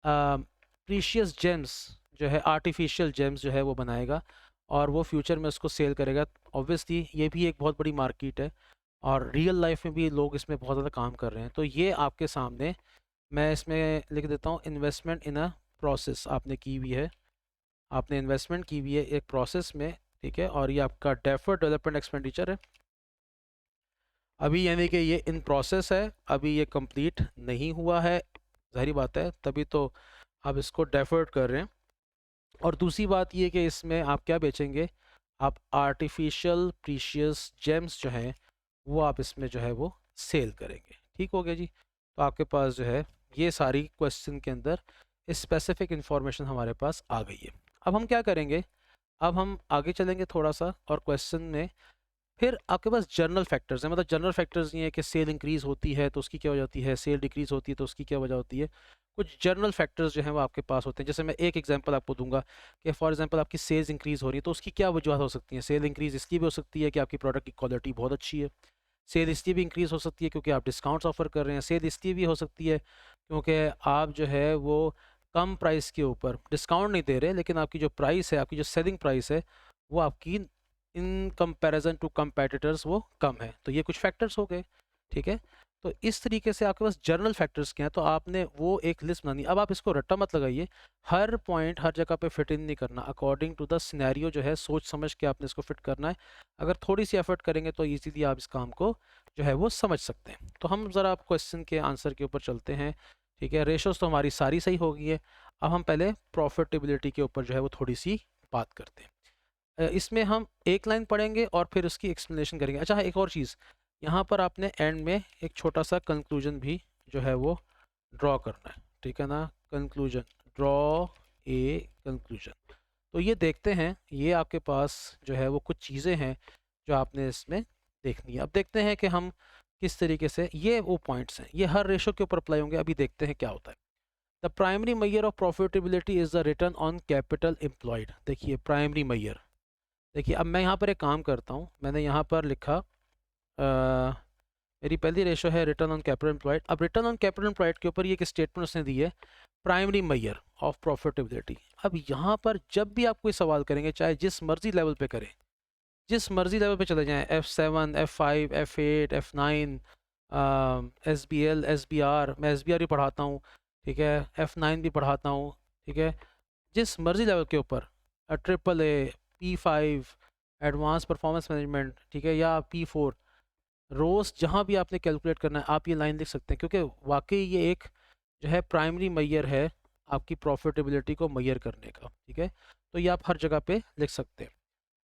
Speaker 1: प्रीशियस जेम्स जो है, आर्टिफिशियल जेम्स जो है वो बनाएगा और वो फ्यूचर में उसको सेल करेगा। ऑब्वियसली ये भी एक बहुत बड़ी मार्केट है और रियल लाइफ में भी लोग इसमें बहुत ज़्यादा काम कर रहे हैं। तो ये आपके सामने मैं इसमें लिख देता हूँ, इन्वेस्टमेंट इन अ प्रोसेस आपने की हुई है, आपने इन्वेस्टमेंट की हुई है एक प्रोसेस में, ठीक है, और ये आपका डेफर्ड डेवलपमेंट एक्सपेंडिचर है। अभी यानी कि ये इन प्रोसेस है, अभी ये कंप्लीट नहीं हुआ है, ज़ाहिर बात है, तभी तो आप इसको डेफर्ड कर रहे हैं। और दूसरी बात ये कि इसमें आप क्या बेचेंगे, आप आर्टिफिशियल प्रीशियस जेम्स जो हैं वो आप इसमें जो है वो सेल करेंगे। ठीक हो गया जी। तो आपके पास जो है ये सारी क्वेश्चन के अंदर स्पेसिफिक इंफॉर्मेशन हमारे पास आ गई है। अब हम क्या करेंगे, अब हम आगे चलेंगे थोड़ा सा और क्वेश्चन में फिर आपके पास जनरल फैक्टर्स हैं, मतलब जनरल फैक्टर्स ये है कि सेल इंक्रीज होती है तो उसकी क्या वजह होती है, सेल डिक्रीज होती है तो उसकी क्या वजह होती है। कुछ जनरल फैक्टर्स जो हैं वो आपके पास होते हैं। जैसे मैं एक एग्जांपल आपको दूंगा कि फॉर एग्जांपल आपकी सेल्स इंक्रीज हो रही है तो उसकी क्या वजह हो सकती है। सेल इंक्रीज इसलिए भी हो सकती है कि आपकी प्रोडक्ट की क्वालिटी बहुत अच्छी है। सेल इसलिए भी इंक्रीज हो सकती है क्योंकि आप डिस्काउंट्स ऑफर कर रहे हैं। सेल इसलिए भी हो सकती है क्योंकि आप जो है वो कम प्राइस के ऊपर डिस्काउंट नहीं दे रहे, लेकिन आपकी जो प्राइस है, आपकी जो सेलिंग प्राइस है वो आपकी इन कंपैरिजन टू कंपेटिटर्स वो कम है। तो ये कुछ फैक्टर्स हो गए। ठीक है, तो इस तरीके से आपके पास जनरल फैक्टर्स क्या हैं, तो आपने वो एक लिस्ट बनानी। अब आप इसको रट्टा मत लगाइए, हर पॉइंट हर जगह पे फिट इन नहीं करना, अकॉर्डिंग टू द सिनेरियो जो है सोच समझ के आपने इसको फिट करना है। अगर थोड़ी सी एफर्ट करेंगे तो इजीली आप इस काम को जो है वो समझ सकते हैं। तो हम ज़रा आप क्वेश्चन के आंसर के ऊपर चलते हैं। ठीक है, रेशोज तो हमारी सारी सही हो गई है। अब हम पहले प्रॉफिटेबिलिटी के ऊपर जो है वो थोड़ी सी बात करते हैं। इसमें हम एक लाइन पढ़ेंगे और फिर उसकी एक्सप्लेनेशन करेंगे। अच्छा हाँ, एक और चीज़, यहाँ पर आपने एंड में एक छोटा सा कंक्लूजन भी जो है वो ड्रॉ करना है। ठीक है ना, कंक्लूजन, ड्रॉ ए कंक्लूजन। तो ये देखते हैं, ये आपके पास जो है वो कुछ चीज़ें हैं जो आपने इसमें देखनी है। अब देखते हैं कि हम किस तरीके से, ये वो पॉइंट्स हैं, ये हर रेशो के ऊपर अप्लाई होंगे। अभी देखते हैं क्या होता है। The primary measure of profitability is the return on capital employed. देखिए प्राइमरी मैयर, देखिए अब मैं यहाँ पर एक काम करता हूँ, मैंने यहाँ पर लिखा मेरी पहली रेशो है रिटर्न ऑन कैपिटल एम्प्लॉयड। अब रिटर्न ऑन कैपिटल एम्प्लॉयड के ऊपर ये एक स्टेटमेंट उसने दी है, प्राइमरी मैयर ऑफ प्रॉफिटेबिलिटी। अब यहाँ पर जब भी आप कोई सवाल करेंगे, चाहे जिस मर्जी लेवल पे करें, जिस मर्जी लेवल पे चले जाएं, F7 F5 F8 F9, SBL SBR, मैं SBR भी पढ़ाता हूँ। ठीक है, F9 भी पढ़ाता हूँ। ठीक है, जिस मर्जी लेवल के ऊपर, AAA, P5, advance performance management, ठीक है, या P4, रोज जहाँ भी आपने कैलकुलेट करना है आप ये लाइन लिख सकते हैं, क्योंकि वाकई ये एक जो है प्राइमरी मैयर है आपकी प्रॉफिटेबिलिटी को मैयर करने का। ठीक है, तो ये आप हर जगह पे लिख सकते हैं।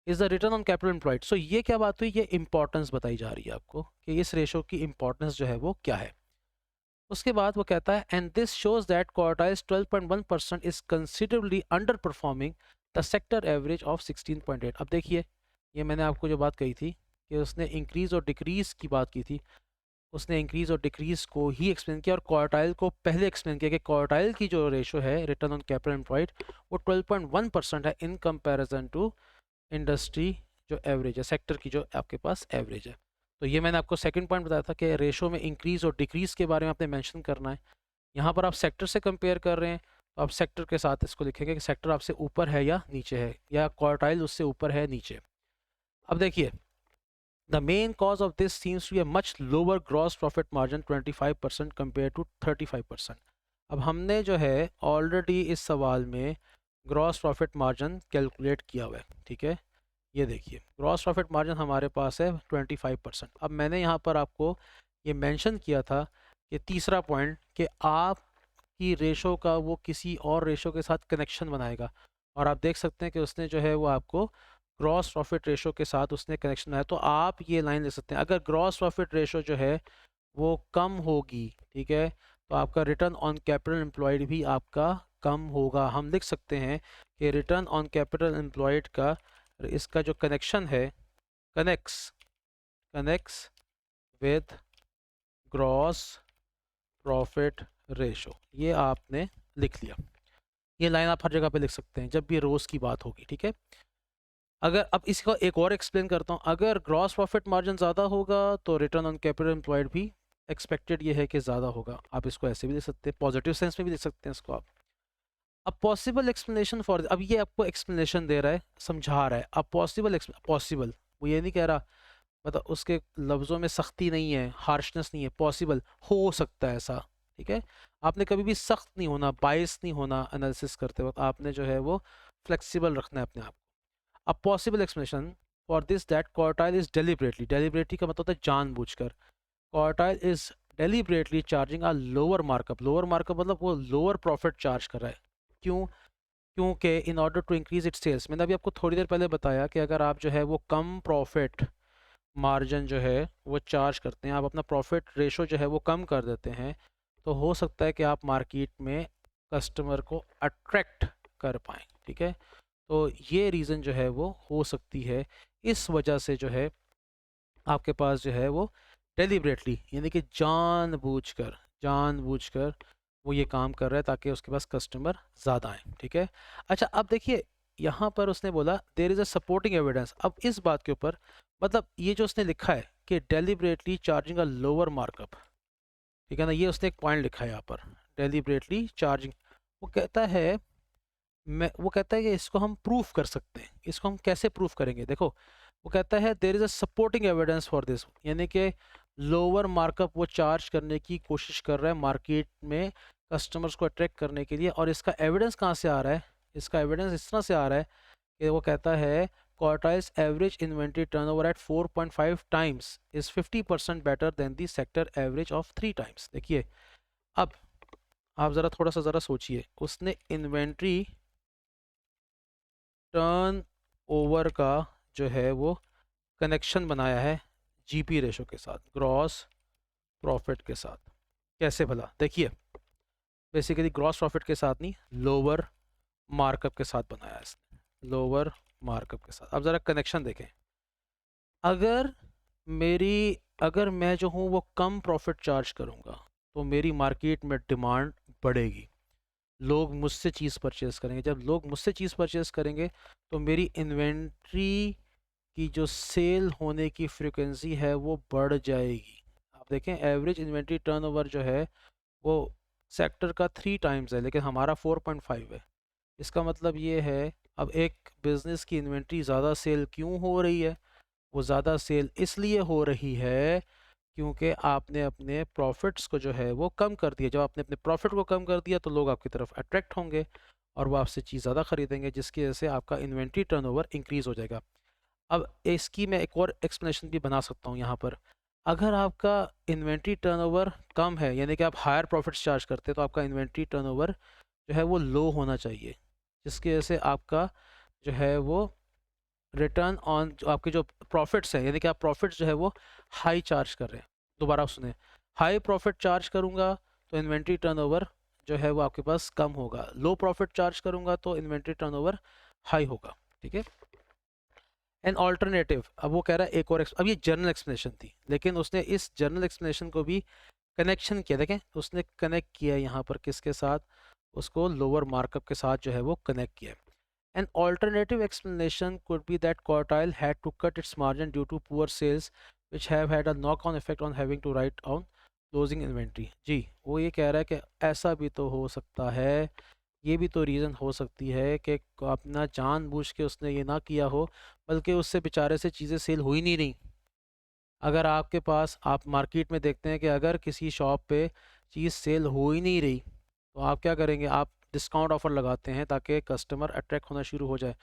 Speaker 1: Is the return on capital employed. So ये क्या बात हुई, ये इंपॉर्टेंस बताई जा रही है आपको कि इस रेशो की इंपॉर्टेंस जो है वो क्या है। उसके बाद वो कहता है and this shows that quartiles 12.1% is considerably under performing the sector average of 16.8। अब देखिए, ये मैंने आपको जो बात कही थी कि उसने इंक्रीज और डिक्रीज की बात की थी, उसने इंक्रीज और डिक्रीज को ही एक्सप्लेन किया और क्वार्टाइल को पहले एक्सप्लेन किया कि क्वार्टाइल की जो रेशो है रिटर्न ऑन कैपिटल एम्प्लॉयड वो 12.1% है इन कंपैरिजन टू इंडस्ट्री जो एवरेज है, सेक्टर की जो आपके पास एवरेज है। तो ये मैंने आपको सेकंड पॉइंट बताया था कि रेशो में इंक्रीज और डिक्रीज के बारे में आपने मेंशन करना है। यहाँ पर आप सेक्टर से कंपेयर कर रहे हैं तो आप सेक्टर के साथ इसको लिखेंगे कि सेक्टर आपसे ऊपर है या नीचे है, या क्वार्टाइल उससे ऊपर है नीचे। अब देखिए, the main cause of this seems to be a much lower gross profit margin 25% compare to 35%। अब हमने जो है ऑलरेडी इस सवाल में ग्रॉस प्रॉफिट मार्जिन कैलकुलेट किया हुआ है। ठीक है, ये देखिए ग्रॉस प्रॉफिट मार्जिन हमारे पास है 25%। अब मैंने यहाँ पर आपको ये मेंशन किया था कि तीसरा पॉइंट कि आप की रेशो का वो किसी और रेशो के साथ कनेक्शन बनाएगा, और आप देख सकते हैं कि उसने जो है वो आपको ग्रॉस प्रॉफिट रेशो के साथ उसने कनेक्शन बनाया। तो आप ये लाइन ले सकते हैं, अगर ग्रॉस प्रॉफिट रेशो जो है वो कम होगी, ठीक है, तो आपका रिटर्न ऑन कैपिटल एम्प्लॉयड भी आपका कम होगा। हम लिख सकते हैं कि रिटर्न ऑन कैपिटल एम्प्लॉयड का इसका जो कनेक्शन है, connects connects with gross profit ratio, ये आपने लिख लिया। ये लाइन आप हर जगह पे लिख सकते हैं जब भी रोज की बात होगी। ठीक है, अगर अब इसका एक और एक्सप्लेन करता हूँ, अगर ग्रॉस प्रॉफिट मार्जिन ज़्यादा होगा तो रिटर्न ऑन कैपिटल एम्प्लॉयड भी एक्सपेक्टेड ये है कि ज़्यादा होगा। आप इसको ऐसे भी लिख सकते हैं, पॉजिटिव सेंस में भी लिख सकते हैं इसको आप। अब पॉसिबल एक्सप्लेनेशन फॉर, अब ये आपको एक्सप्लेनेशन दे रहा है, समझा रहा है। अब पॉसिबल वो ये नहीं कह रहा, मतलब उसके लफ्ज़ों में सख्ती नहीं है, हार्शनेस नहीं है, पॉसिबल हो सकता है ऐसा। ठीक है, आपने कभी भी सख्त नहीं होना, बायस नहीं होना एनालिसिस करते वक्त, आपने जो है वो फ्लेक्सिबल रखना है अपने आप को। अब possible explanation, for this that quartile is deliberately का मतलब होता है जानबूझकर, quartile is deliberately charging a lower markup मतलब वो लोअर प्रॉफिट चार्ज कर रहा है। क्यों? क्योंकि in order to increase its sales, मैंने अभी आपको थोड़ी देर पहले बताया कि अगर आप जो है वो कम प्रॉफिट मार्जिन जो है वो चार्ज करते हैं, आप अपना प्रॉफिट रेशो जो है वो कम कर देते हैं, तो हो सकता है कि आप मार्केट में कस्टमर को अट्रैक्ट कर पाएँ। ठीक है, तो ये रीज़न जो है वो हो सकती है, इस वजह से जो है आपके पास जो है वो डेलिबरेटली यानी कि जानबूझकर वो ये काम कर रहा है ताकि उसके पास कस्टमर ज़्यादा आए। ठीक है, अच्छा अब देखिए यहाँ पर उसने बोला there is a supporting evidence. अब इस बात के ऊपर मतलब ये जो उसने लिखा है कि deliberately charging a lower markup, ठीक है ना, ये उसने एक पॉइंट लिखा है यहाँ पर, डेलिबरेटली चार्जिंग। वो कहता है वो कहता है कि इसको हम प्रूफ कर सकते हैं। इसको हम कैसे प्रूफ करेंगे? देखो वो कहता है there is a supporting evidence for this, यानी कि लोअर मार्कअप वो चार्ज करने की कोशिश कर रहा है मार्केट में कस्टमर्स को अट्रैक्ट करने के लिए। और इसका एविडेंस कहाँ से आ रहा है? इसका एविडेंस इस तरह से आ रहा है कि वो कहता है Quartile's average inventory turnover at 4.5 times is 50% better than the sector average of 3 times. देखिए अब आप ज़रा थोड़ा सा ज़रा सोचिए, उसने इन्वेंट्री टर्न ओवर का जो है वो कनेक्शन बनाया है जीपी रेशो के साथ, ग्रॉस प्रॉफिट के साथ। कैसे भला? देखिए बेसिकली ग्रॉस प्रॉफिट के साथ नहीं, लोअर मार्कअप के साथ बनाया है इसने, लोअर मार्कअप के साथ। अब ज़रा कनेक्शन देखें, अगर अगर मैं जो हूँ वो कम प्रॉफिट चार्ज करूँगा तो मेरी मार्केट में डिमांड बढ़ेगी, लोग मुझसे चीज़ परचेज़ करेंगे। जब लोग मुझसे चीज़ परचेज़ करेंगे तो मेरी इन्वेंट्री की जो सेल होने की फ्रीक्वेंसी है वो बढ़ जाएगी। आप देखें एवरेज इन्वेंट्री टर्नओवर जो है वो सेक्टर का 3 टाइम्स है लेकिन हमारा 4.5 है। इसका मतलब ये है, अब एक बिज़नेस की इन्वेंट्री ज़्यादा सेल क्यों हो रही है? वो ज़्यादा सेल इसलिए हो रही है क्योंकि आपने अपने प्रॉफिट्स को जो है वो कम कर दिया। जब आपने अपने प्रॉफिट को कम कर दिया तो लोग आपकी तरफ अट्रैक्ट होंगे और वो आपसे चीज़ ज़्यादा खरीदेंगे, जिसकी वजह से आपका इन्वेंट्री टर्नओवर इंक्रीज़ हो जाएगा। अब इसकी मैं एक और एक्सप्लेनेशन भी बना सकता हूँ यहाँ पर। अगर आपका इन्वेंट्री टर्नओवर कम है यानी कि आप हायर प्रॉफिट्स चार्ज करते हैं तो आपका इन्वेंट्री टर्नओवर जो है वो लो होना चाहिए, जिसकी वजह से आपका जो है वो रिटर्न ऑन जो आपके जो प्रॉफिट्स हैं यानी कि आप प्रॉफिट्स जो है वो हाई चार्ज कर रहे हैं। दोबारा सुने, हाई प्रॉफिट चार्ज करूँगा तो इन्वेंट्री टर्नओवर जो है वो आपके पास कम होगा, लो प्रॉफिट चार्ज करूँगा तो इन्वेंट्री टर्नओवर हाई होगा। ठीक है, एन ऑल्टरनेटिव। अब वो कह रहा है एक और अब ये जनरल एक्सप्लेनेशन थी लेकिन उसने इस जनरल एक्सप्लेनेशन को भी कनेक्शन किया। देखें उसने कनेक्ट किया यहाँ पर किसके साथ? उसको लोअर मार्कअप के साथ जो है वो कनेक्ट किया। An alternative explanation could be that Quartile had to cut its margin due to poor sales, which have had a knock-on effect on having to write down closing inventory. जी, वो ये कह रहा है कि ऐसा भी तो हो सकता है, ये भी तो रीज़न हो सकती है कि अपना जानबूझ के उसने ये ना किया हो, बल्कि उससे बेचारे से चीज़ें सेल हो ही नहीं रही। अगर आपके पास आप मार्केट में देखते हैं कि अगर किसी शॉप पे चीज़ सेल हो ही नहीं रही तो आप क्या करेंगे? आप डिस्काउंट ऑफ़र लगाते हैं ताकि कस्टमर अट्रैक्ट होना शुरू हो जाए।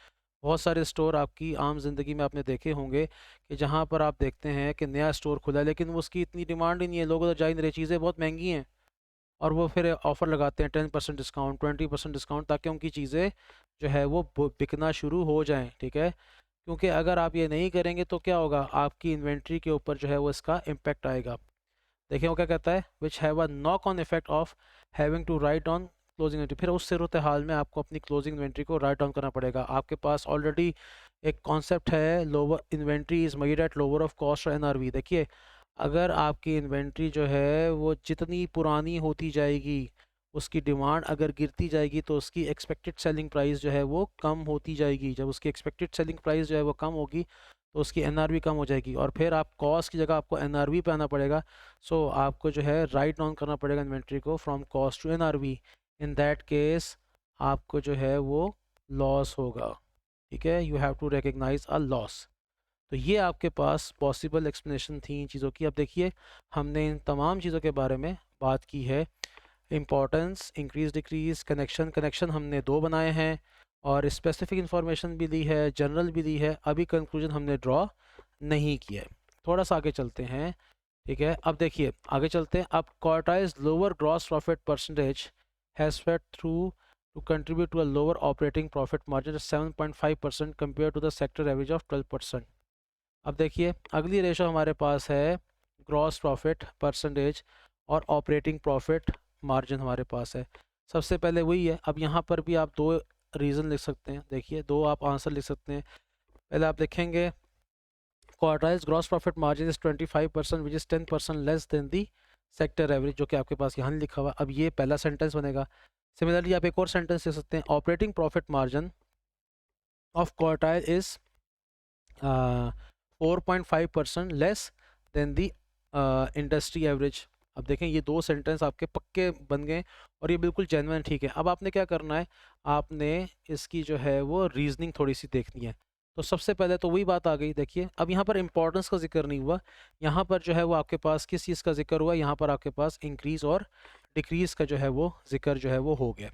Speaker 1: बहुत सारे स्टोर आपकी आम ज़िंदगी में आपने देखे होंगे कि जहाँ पर आप देखते हैं कि नया स्टोर खुला है लेकिन उसकी इतनी डिमांड ही नहीं है, लोग उधर जा ही नहीं रहे, चीज़ें बहुत महंगी हैं और वो फिर ऑफ़र लगाते हैं 10% डिस्काउंट, 20% डिस्काउंट, ताकि उनकी चीज़ें जो है वो बिकना शुरू हो जाएँ। ठीक है, क्योंकि अगर आप ये नहीं करेंगे तो क्या होगा? आपकी इन्वेंट्री के ऊपर जो है वो इसका इम्पैक्ट आएगा। देखिए वो क्या कहता है, which have a knock on effect of having to write on closing inventory. फिर उस सूरत हाल में आपको अपनी क्लोजिंग इन्वेंट्री को राइट डाउन करना पड़ेगा। आपके पास ऑलरेडी एक कॉन्सेप्ट है, lower inventory is made at lower of cost और एनआरवी। देखिए अगर आपकी इन्वेंट्री जो है वो जितनी पुरानी होती जाएगी, उसकी डिमांड अगर गिरती जाएगी तो उसकी एक्सपेक्टेड सेलिंग प्राइस जो है वो कम होती जाएगी। जब उसकी एक्सपेक्टेड सेलिंग प्राइस जो है वो कम होगी तो उसकी एनआरवी कम हो जाएगी और फिर आप कॉस्ट की जगह आपको एनआरवी पे आना पड़ेगा। सो आपको जो है राइट डाउन करना पड़ेगा इन्वेंट्री को from cost to NRV. In that case आपको जो है वो लॉस होगा। ठीक है, you have to recognise a loss. तो ये आपके पास पॉसिबल एक्सप्लेनेशन थी इन चीज़ों की। अब देखिए हमने इन तमाम चीज़ों के बारे में बात की है। इम्पोर्टेंस, इंक्रीज डिक्रीज, कनेक्शन हमने दो बनाए हैं और स्पेसिफिक इंफॉर्मेशन भी दी है, जनरल भी दी है, अभी कंक्लूजन हमने ड्रॉ नहीं किया है। थोड़ा सा आगे चलते हैं, ठीक है। अब देखिए आगे चलते हैं। अब Quartile's lower gross profit percentage has fed through to contribute to a lower operating profit margin 7.5% compare to the sector average of 12%। अब देखिए अगली रेशो हमारे पास है ग्रॉस प्रॉफिट परसेंटेज और ऑपरेटिंग प्रॉफिट मार्जिन हमारे पास है। सबसे पहले वही है। अब यहाँ पर भी आप दो रीज़न लिख सकते हैं, देखिए दो आप आंसर लिख सकते हैं। पहले आप देखेंगे quartiles gross profit margin is 25% which is 10% less than the sector average, जो कि आपके पास यहाँ लिखा हुआ। अब ये पहला सेंटेंस बनेगा। सिमिलरली आप एक और सेंटेंस लिख सकते हैं, operating profit margin of quartile is 4.5% less than the industry average. अब देखें ये दो सेंटेंस आपके पक्के बन गए और ये बिल्कुल जेन्युइन ठीक है। अब आपने क्या करना है, आपने इसकी जो है वो रीजनिंग थोड़ी सी देखनी है। तो सबसे पहले तो वही बात आ गई, देखिए अब यहाँ पर इंपॉर्टेंस का जिक्र नहीं हुआ, यहाँ पर जो है वो आपके पास किस चीज़ का जिक्र हुआ, यहाँ पर आपके पास इंक्रीज और डिक्रीज का जो है वो जिक्र जो है वो हो गया।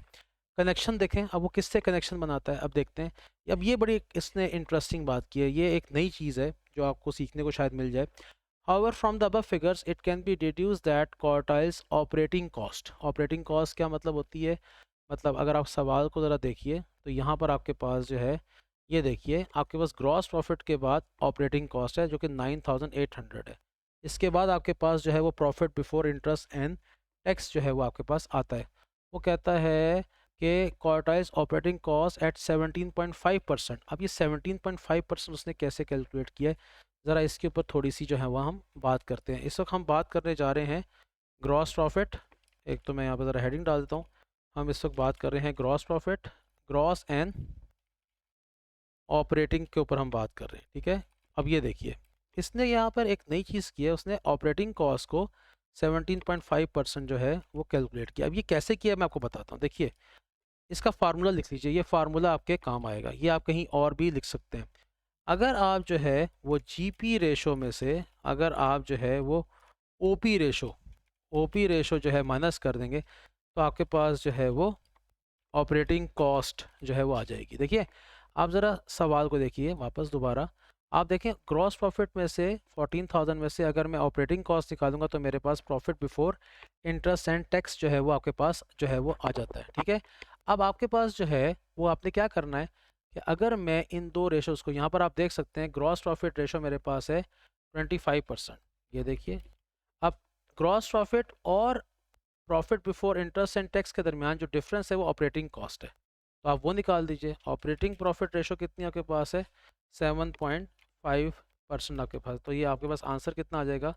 Speaker 1: कनेक्शन देखें, अब वो किससे कनेक्शन बनाता है, अब देखते हैं। अब ये बड़ी इसने इंटरेस्टिंग बात की है, ये एक नई चीज़ है जो आपको सीखने को शायद मिल जाए। However, from the above figures, it can be deduced that quartiles operating cost, operating cost क्या मतलब होती है, मतलब अगर आप सवाल को ज़रा देखिए तो यहाँ पर आपके पास जो है ये देखिए आपके पास ग्रॉस प्रॉफिट के बाद ऑपरेटिंग कॉस्ट है जो कि 9,800 है। इसके बाद आपके पास जो है वो profit before interest and tax जो है वो आपके पास आता है। वो कहता है कि क्वार्टाइल्स ऑपरेटिंग कॉस्ट एट 17.5%। अब ये 17.5% उसने कैसे कैलकुलेट किया है, ज़रा इसके ऊपर थोड़ी सी जो है वह हम बात करते हैं। इस वक्त हम बात करने जा रहे हैं ग्रॉस प्रॉफिट। एक तो मैं यहाँ पर ज़रा हेडिंग डाल देता हूँ। हम इस वक्त बात कर रहे हैं gross profit, gross and operating के ऊपर हम बात कर रहे हैं, ठीक है। अब ये देखिए इसने यहाँ पर एक नई चीज़ की है, उसने ऑपरेटिंग कॉस्ट को 17.5% जो है वो कैलकुलेट किया। अब ये कैसे किया मैं आपको बताता हूँ। देखिए इसका फार्मूला लिख लीजिए, ये फार्मूला आपके काम आएगा, ये आप कहीं और भी लिख सकते हैं। अगर आप जो है वो जीपी रेशो में से अगर आप जो है वो ओपी रेशो जो है माइनस कर देंगे तो आपके पास जो है वो ऑपरेटिंग कॉस्ट जो है वो आ जाएगी। देखिए आप ज़रा सवाल को देखिए वापस दोबारा, आप देखें ग्रॉस प्रॉफिट में से 14,000 में से अगर मैं ऑपरेटिंग कॉस्ट निकालूंगा तो मेरे पास profit before interest and tax जो है वो आपके पास जो है वो आ जाता है, ठीक है। अब आपके पास जो है वो आपने क्या करना है कि अगर मैं इन दो रेशोज़ को, यहाँ पर आप देख सकते हैं ग्रॉस प्रॉफिट रेशो मेरे पास है 25%, ये देखिए। अब ग्रॉस प्रॉफिट और profit before interest and tax के दरमियान जो डिफरेंस है वो ऑपरेटिंग कॉस्ट है, तो आप वो निकाल दीजिए। ऑपरेटिंग प्रॉफिट रेशो कितनी आपके पास है, 7.5% आपके पास। तो ये आपके पास आंसर कितना आ जाएगा,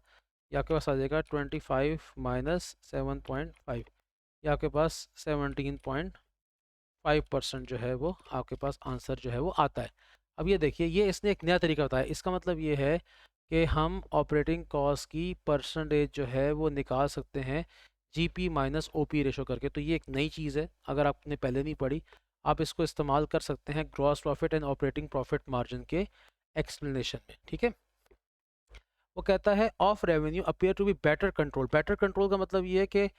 Speaker 1: ये आपके पास आ जाएगा 25 माइनस 7.5, ये आपके पास 17.5% जो है वो आपके पास आंसर जो है वो आता है। अब ये देखिए ये इसने एक नया तरीका बताया, इसका मतलब ये है कि हम ऑपरेटिंग कॉस्ट की परसेंटेज जो है वो निकाल सकते हैं जीपी माइनस ओपी रेशो करके। तो ये एक नई चीज़ है, अगर आपने पहले नहीं पढ़ी आप इसको इस्तेमाल कर सकते हैं gross profit and operating profit margin के एक्सप्लेनेशन में, ठीक है। वो कहता है of revenue appear to be better control. Better control का मतलब ये है कि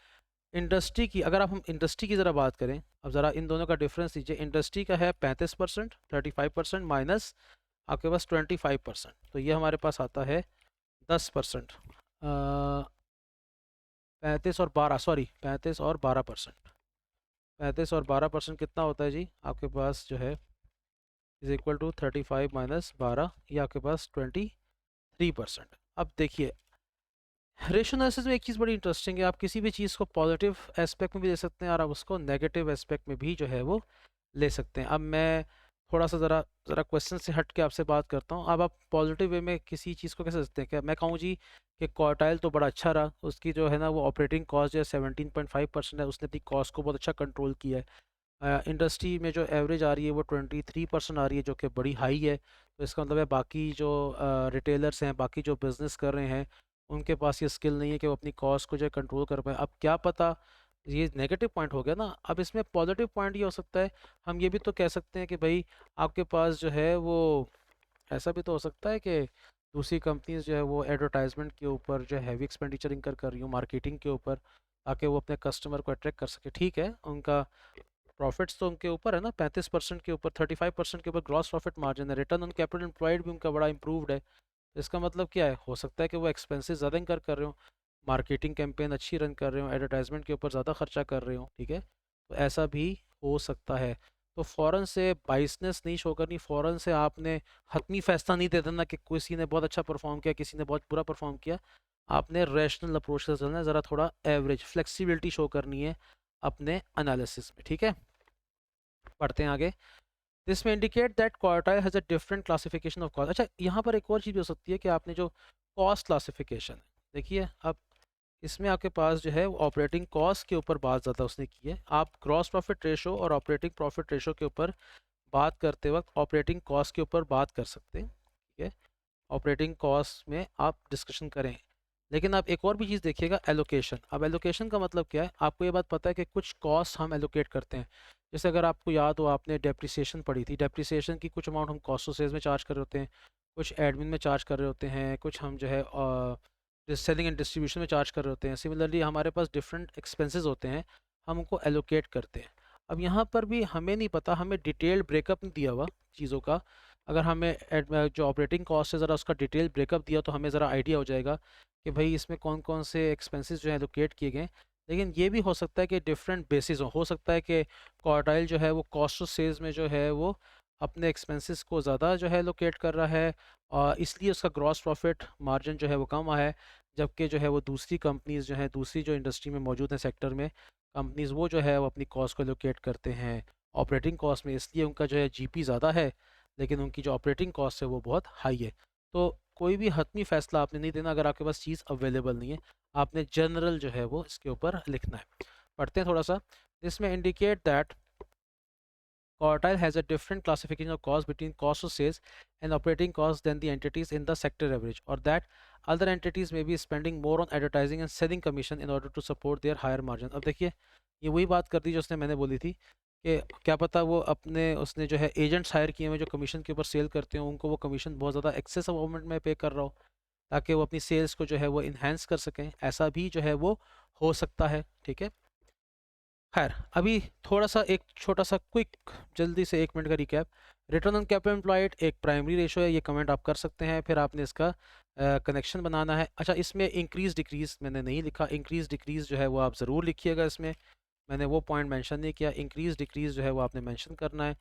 Speaker 1: इंडस्ट्री की, अगर आप हम इंडस्ट्री की ज़रा बात करें, अब ज़रा इन दोनों का डिफरेंस लीजिए। इंडस्ट्री का है 35%, 35% माइनस आपके पास 25%, तो ये हमारे पास आता है 10%। 35 और 12 35 और 12% कितना होता है जी, आपके पास जो है इज इक्वल टू 35 माइनस 12, ये आपके पास 23%। अब देखिए रेशो एनालिसिस में एक चीज़ बड़ी इंटरेस्टिंग है, आप किसी भी चीज़ को पॉजिटिव एस्पेक्ट में भी ले सकते हैं और आप उसको नेगेटिव एस्पेक्ट में भी जो है वो ले सकते हैं। अब मैं थोड़ा सा ज़रा ज़रा क्वेश्चन से हट के आपसे बात करता हूँ। अब आप पॉजिटिव वे में किसी चीज़ को कैसे सकते हैं, क्या मैं कहूँ जी कि क्वार्टाइल तो बड़ा अच्छा रहा, उसकी जो है ना वो ऑपरेटिंग कॉस्ट जो है 17.5% है, उसने अपनी कॉस्ट को बहुत अच्छा कंट्रोल किया है। इंडस्ट्री में जो एवरेज आ रही है वो 23% आ रही है, जो कि बड़ी हाई है। तो इसका मतलब है बाकी जो रिटेलर्स हैं, बाकी जो बिज़नेस कर रहे हैं, उनके पास ये स्किल नहीं है कि वो अपनी कॉस्ट को जो है कंट्रोल कर पाए। अब क्या पता, ये नेगेटिव पॉइंट हो गया ना। अब इसमें पॉजिटिव पॉइंट ये हो सकता है, हम ये भी तो कह सकते हैं कि भाई आपके पास जो है वो ऐसा भी तो हो सकता है कि दूसरी कंपनीज जो है वो एडवर्टाइजमेंट के ऊपर जो हैवी एक्सपेंडिचर इनकर कर रही हो, मार्केटिंग के ऊपर, ताकि वो अपने कस्टमर को अट्रैक्ट कर सके। ठीक है, उनका प्रॉफिट्स तो उनके ऊपर है ना, 35% के ऊपर, 35% के ऊपर ग्रॉस प्रॉफिट मार्जिन है। रिटर्न ऑन कैपिटल एम्प्लॉयड भी उनका बड़ा इंप्रूव्ड है। तो इसका मतलब क्या है, हो सकता है कि वो एक्सपेंसेस ज़्यादा इंकर कर रहे हो, मार्केटिंग कैंपेन अच्छी रन कर रहे हो, एडवर्टाइजमेंट के ऊपर ज़्यादा खर्चा कर रहे हो, ठीक है। तो ऐसा भी हो सकता है। तो फ़ौरन से बाइसनेस नहीं शो करनी, फ़ौरन से आपने हतमी फैसला नहीं दे देना कि किसी ने बहुत अच्छा परफॉर्म किया, किसी ने बहुत बुरा परफॉर्म किया। आपने रैशनल अप्रोच से चलना है, ज़रा थोड़ा एवरेज फ्लेक्सिबिलिटी शो करनी है अपने एनालिसिस में, ठीक है। पढ़ते हैं आगे। दिस में indicate that quartile has a different classification of cost. अच्छा, यहाँ पर एक और चीज़ भी हो सकती है कि आपने जो कॉस्ट क्लासिफिकेशन है, देखिए अब इसमें आपके पास जो है ऑपरेटिंग कॉस्ट के ऊपर बात ज़्यादा उसने की है। आप ग्रॉस प्रॉफिट रेशो और ऑपरेटिंग प्रॉफिट रेशो के ऊपर बात करते वक्त ऑपरेटिंग कॉस्ट के ऊपर बात कर सकते हैं, ठीक है। ऑपरेटिंग कॉस्ट में आप डिस्कशन करें, लेकिन आप एक और भी चीज़ देखिएगा, एलोकेशन। अब एलोकेशन का मतलब क्या है, आपको ये बात पता है कि कुछ कॉस्ट हम एलोकेट करते हैं। जैसे अगर आपको याद हो, आपने डेप्रिसिएशन पढ़ी थी, डेप्रिसिएशन की कुछ अमाउंट हम कॉस्ट ऑफ सेल्स में चार्ज कर रहे होते हैं, कुछ एडमिन में चार्ज कर रहे होते हैं, कुछ हम जो है सेलिंग एंड डिस्ट्रीब्यूशन में चार्ज कर रहे होते हैं। सिमिलरली हमारे पास डिफरेंट एक्सपेंसेस होते हैं, हम उनको एलोकेट करते हैं। अब यहाँ पर भी हमें नहीं पता, हमें डिटेल ब्रेकअप नहीं दिया हुआ चीज़ों का। अगर हमें जो ऑपरेटिंग कॉस्ट है ज़रा उसका डिटेल ब्रेकअप दिया तो हमें ज़रा आइडिया हो जाएगा कि भाई इसमें कौन कौन से एक्सपेंसेस जो है एलोकेट किए गए। लेकिन ये भी हो सकता है कि डिफरेंट बेसिस हो सकता है कि क्वार्टाइल जो है वो कॉस्ट ऑफ सेल्स में जो है वो अपने एक्सपेंसेस को ज़्यादा जो है एलोकेट कर रहा है, और इसलिए उसका ग्रॉस प्रॉफिट मार्जिन जो है वो कम आया है। जबकि जो है वो दूसरी कंपनीज जो हैं, दूसरी जो इंडस्ट्री में मौजूद हैं सेक्टर में कंपनीज, वो जो है वो अपनी कॉस्ट को एलोकेट करते हैं ऑपरेटिंग कॉस्ट में, इसलिए उनका जो है जीपी ज़्यादा है, लेकिन उनकी जो ऑपरेटिंग कॉस्ट है वो बहुत हाई है। तो कोई भी हतमी फैसला आपने नहीं देना अगर आपके पास चीज़ अवेलेबल नहीं है, आपने जनरल जो है वो इसके ऊपर लिखना है। पढ़ते हैं थोड़ा सा। इसमें indicate that quartile has a different classification of cost between cost of sales and operating costs than the entities in the sector average, or that other entities may be spending more on advertising and selling commission in order to support their higher margin। अब देखिए, ये वही बात कर दी जो उसने मैंने बोली थी कि क्या पता वो अपने उसने जो है एजेंट्स हायर किए हुए जो कमीशन के ऊपर सेल करते हो, उनको वो कमीशन बहुत ज़्यादा एक्सेस अमाउंट में पे कर रहा हो, ताकि वो अपनी सेल्स को जो है वो इन्हेंस कर सकें। ऐसा भी जो है वो हो सकता है, ठीक है। खैर, अभी थोड़ा सा एक छोटा सा क्विक जल्दी से 1 मिनट का recap. Return on capital employed एक प्राइमरी रेशो है, ये कमेंट आप कर सकते हैं, फिर आपने इसका कनेक्शन बनाना है। अच्छा, इसमें इंक्रीज डिक्रीज मैंने नहीं लिखा, इंक्रीज डिक्रीज जो है वो आप ज़रूर लिखिएगा, इसमें मैंने वो पॉइंट मेंशन नहीं किया। इंक्रीज डिक्रीज जो है वो आपने मेंशन करना है,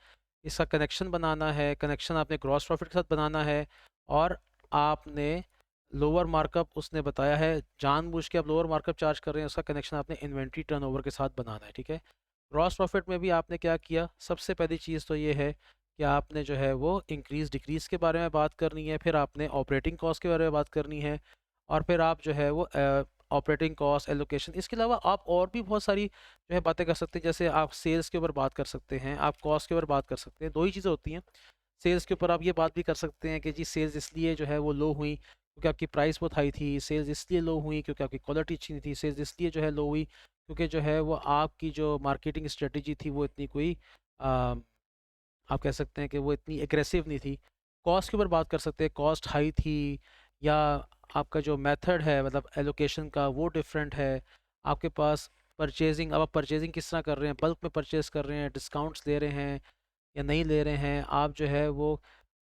Speaker 1: इसका कनेक्शन बनाना है। कनेक्शन आपने ग्रॉस प्रॉफिट के साथ बनाना है, और आपने लोअर मार्कअप उसने बताया है जानबूझ के आप लोअर मार्कअप चार्ज कर रहे हैं, उसका कनेक्शन आपने इन्वेंट्री टर्नओवर के साथ बनाना है, ठीक है। ग्रॉस प्रॉफिट में भी आपने क्या किया, सबसे पहली चीज़ तो ये है कि आपने जो है वो इंक्रीज डिक्रीज के बारे में बात करनी है, फिर आपने ऑपरेटिंग कॉस्ट के बारे में बात करनी है, और फिर आप जो है वो ऑपरेटिंग कॉस्ट एलोकेशन, इसके अलावा आप और भी बहुत सारी जो है बातें कर सकते हैं। जैसे आप सेल्स के ऊपर बात कर सकते हैं, आप कॉस्ट के ऊपर बात कर सकते हैं, दो ही चीज़ें होती हैं। सेल्स के ऊपर आप ये बात भी कर सकते हैं कि जी सेल्स इसलिए जो है वो लो हुई क्योंकि आपकी प्राइस बहुत हाई थी, सेल्स इसलिए लो हुई क्योंकि आपकी क्वालिटी अच्छी नहीं थी, सेल्स इसलिए जो है लो हुई क्योंकि जो है वो आपकी जो मार्केटिंग स्ट्रेटजी थी वो इतनी कोई आ, आप कह सकते हैं कि वो इतनी एग्रेसिव नहीं थी। कॉस्ट के ऊपर बात कर सकते हैं, कॉस्ट हाई थी, या आपका जो मेथड है मतलब एलोकेशन का वो डिफरेंट है। आपके पास परचेजिंग, अब आप परचेजिंग किस तरह कर रहे हैं, बल्क में परचेज कर रहे हैं, डिस्काउंट्स ले रहे हैं या नहीं ले रहे हैं, आप जो है वो